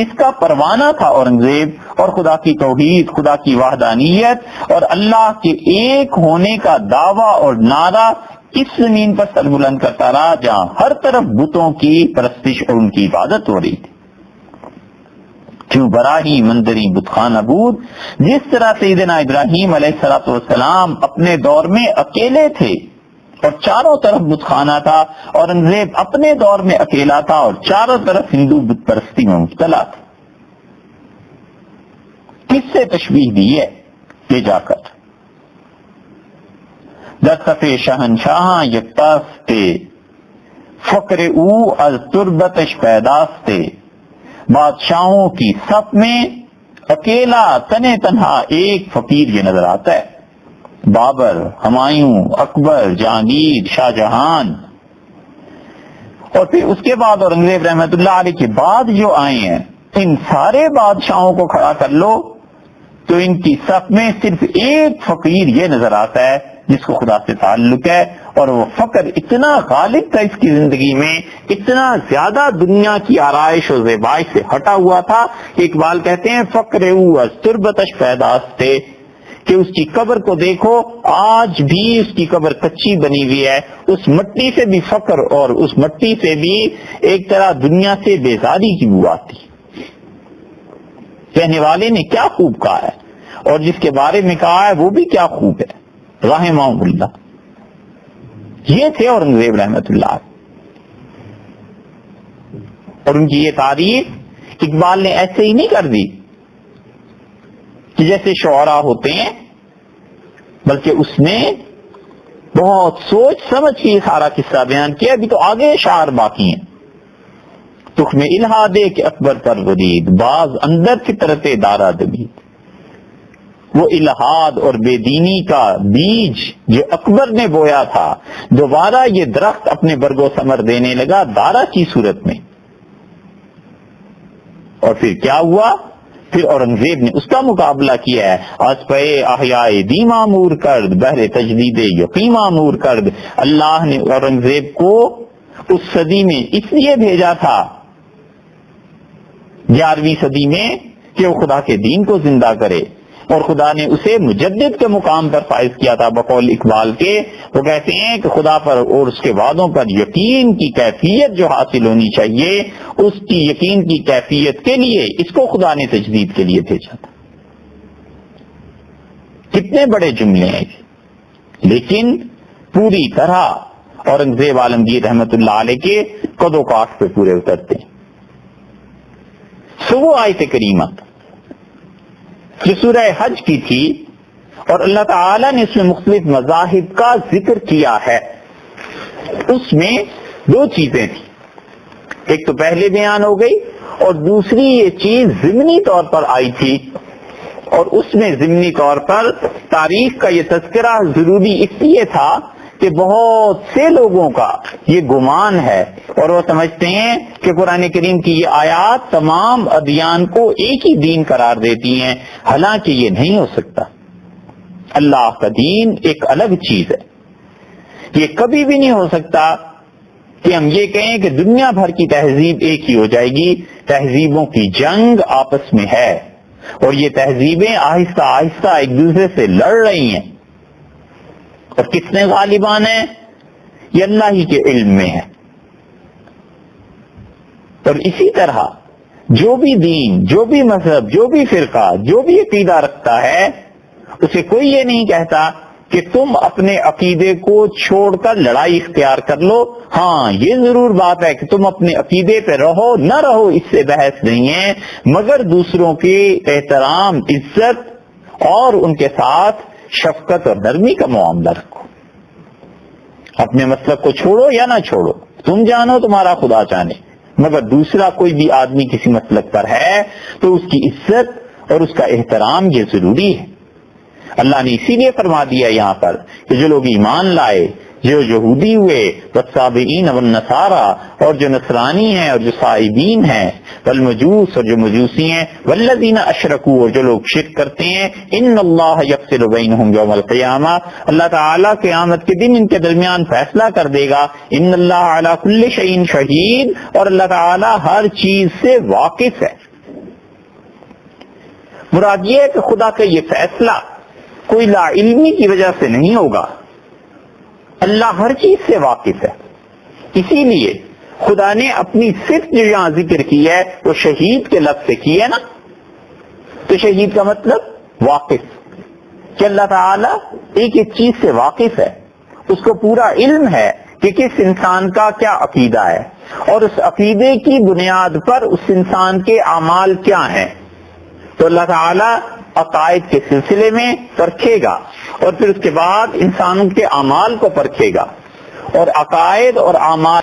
اس کا پروانہ تھا اورنگزیب، اور خدا کی توحید، خدا کی وحدانیت اور اللہ کے ایک ہونے کا دعویٰ اور نعرہ اس زمین پر سر بلند کرتا رہا جہاں ہر طرف بتوں کی پرستش اور ان کی عبادت ہو رہی تھی. کیوں براہی مندری بتخانہ بود. جس طرح سیدنا ابراہیم علیہ السلام اپنے دور میں اکیلے تھے اور چاروں طرف بت خانہ تھا، اورنگزیب اپنے دور میں اکیلا تھا اور چاروں طرف ہندو بت پرستی میں مبتلا تھا. کس سے تشبیہ دی ہے یہ جا کر در صفِ شہنشاہ یکتاستے فقر او از تربتش پیداستے. بادشاہوں کی صف میں اکیلا تنے تنہا ایک فقیر یہ نظر آتا ہے. بابر، ہمایوں، اکبر، جہانگیر، شاہ جہان، اور پھر اس کے بعد اورنگزیب رحمت اللہ علیہ کے بعد جو آئے ہیں ان سارے بادشاہوں کو کھڑا کر لو تو ان کی صف میں صرف ایک فقیر یہ نظر آتا ہے جس کو خدا سے تعلق ہے، اور وہ فقر اتنا غالب تھا اس کی زندگی میں، اتنا زیادہ دنیا کی آرائش و زیبائش سے ہٹا ہوا تھا کہ اقبال کہتے ہیں فقر او از تربتش پیداستے، کہ اس کی قبر کو دیکھو آج بھی اس کی قبر کچی بنی ہوئی ہے، اس مٹی سے بھی فقر اور اس مٹی سے بھی ایک طرح دنیا سے بیزاری کی بو آتی. کہنے والے نے کیا خوب کہا ہے اور جس کے بارے میں کہا ہے وہ بھی کیا خوب ہے. رحمہ اللہ. یہ تھے اورنگزیب رحمت اللہ، اور ان کی یہ تعریف اقبال نے ایسے ہی نہیں کر دی کہ جیسے شعراء ہوتے ہیں، بلکہ اس نے بہت سوچ سمجھ کے یہ سارا قصہ بیان کیا. ابھی تو آگے اشعار باقی ہیں. تخم الہادے کے اکبر پر ورید، باز اندر فطرت دارا دمید. وہ الہاد اور بے دینی کا بیج جو اکبر نے بویا تھا، دوبارہ یہ درخت اپنے برگ و ثمر دینے لگا دارا کی صورت میں. اور پھر کیا ہوا؟ پھر اورنگزیب نے اس کا مقابلہ کیا ہے. آج پہ احیاء دی معمور کرد، بہر تجدید یقین معمور کرد. اللہ نے اورنگزیب کو اس صدی میں اس لیے بھیجا تھا، 11ویں صدی میں، کہ وہ خدا کے دین کو زندہ کرے. اور خدا نے اسے مجدد کے مقام پر فائز کیا تھا. بقول اقبال کے وہ کہتے ہیں کہ خدا پر اور اس کے وعدوں پر یقین کی کیفیت جو حاصل ہونی چاہیے، اس کی یقین کی کیفیت کے لیے اس کو خدا نے تجدید کے لیے بھیجا تھا. کتنے بڑے جملے ہیں. لیکن پوری طرح اورنگزیب عالمگیر رحمت اللہ علیہ کے قد و کاٹ پہ پورے اترتے ہیں. سو وہ آیت کریمہ جو سورہ حج کی تھی، اور اللہ تعالی نے اس میں مختلف مذاہب کا ذکر کیا ہے. اس میں دو چیزیں تھیں، ایک تو پہلے بیان ہو گئی، اور دوسری یہ چیز ضمنی طور پر آئی تھی. اور اس میں ضمنی طور پر تاریخ کا یہ تذکرہ ضروری اس لیے تھا کہ بہت سے لوگوں کا یہ گمان ہے اور وہ سمجھتے ہیں کہ قرآن کریم کی یہ آیات تمام ادیان کو ایک ہی دین قرار دیتی ہیں، حالانکہ یہ نہیں ہو سکتا. اللہ کا دین ایک الگ چیز ہے. یہ کبھی بھی نہیں ہو سکتا کہ ہم یہ کہیں کہ دنیا بھر کی تہذیب ایک ہی ہو جائے گی. تہذیبوں کی جنگ آپس میں ہے، اور یہ تہذیبیں آہستہ آہستہ ایک دوسرے سے لڑ رہی ہیں. اور کس نے غالبان ہے؟ یہ اللہ ہی کے علم میں ہے. اور اسی طرح جو بھی دین، جو بھی مذہب، جو بھی فرقہ، جو بھی عقیدہ رکھتا ہے، اسے کوئی یہ نہیں کہتا کہ تم اپنے عقیدے کو چھوڑ کر لڑائی اختیار کر لو. ہاں یہ ضرور بات ہے کہ تم اپنے عقیدے پہ رہو نہ رہو، اس سے بحث نہیں ہے، مگر دوسروں کے احترام، عزت اور ان کے ساتھ شفقت اور نرمی کا معاملہ رکھو. اپنے مسلک کو چھوڑو یا نہ چھوڑو، تم جانو تمہارا خدا جانے، مگر دوسرا کوئی بھی آدمی کسی مسلک پر ہے تو اس کی عزت اور اس کا احترام یہ ضروری ہے. اللہ نے اسی لیے فرما دیا یہاں پر کہ جو لوگ ایمان لائے، جو یہودی ہوئے، والصابئین والنصارى، اور جو نصرانی ہیں اور جو صائبین ہیں، والمجوس، اور جو مجوسی ہیں، والذین اشرکوا، اور جو لوگ شرک کرتے ہیں، ان اللہ یفصل بینہم یوم القیامہ، اللہ تعالیٰ قیامت کے دن ان کے درمیان فیصلہ کر دے گا. ان اللہ علی کل شیء شہید، اور اللہ تعالیٰ ہر چیز سے واقف ہے. مراد یہ ہے کہ خدا کا یہ فیصلہ کوئی لا علمی کی وجہ سے نہیں ہوگا، اللہ ہر چیز سے واقف ہے. اسی لیے خدا نے اپنی صرف جو یہاں ذکر کی ہے وہ شہید کے لفظ سے کی ہے نا. تو شہید کا مطلب واقف، کہ اللہ تعالیٰ ایک ایک چیز سے واقف ہے، اس کو پورا علم ہے کہ کس انسان کا کیا عقیدہ ہے، اور اس عقیدے کی بنیاد پر اس انسان کے اعمال کیا ہیں. تو اللہ تعالیٰ عقائد کے سلسلے میں پرکھے گا، اور پھر اس کے بعد انسانوں کے اعمال کو پرکھے گا. اور عقائد اور اعمال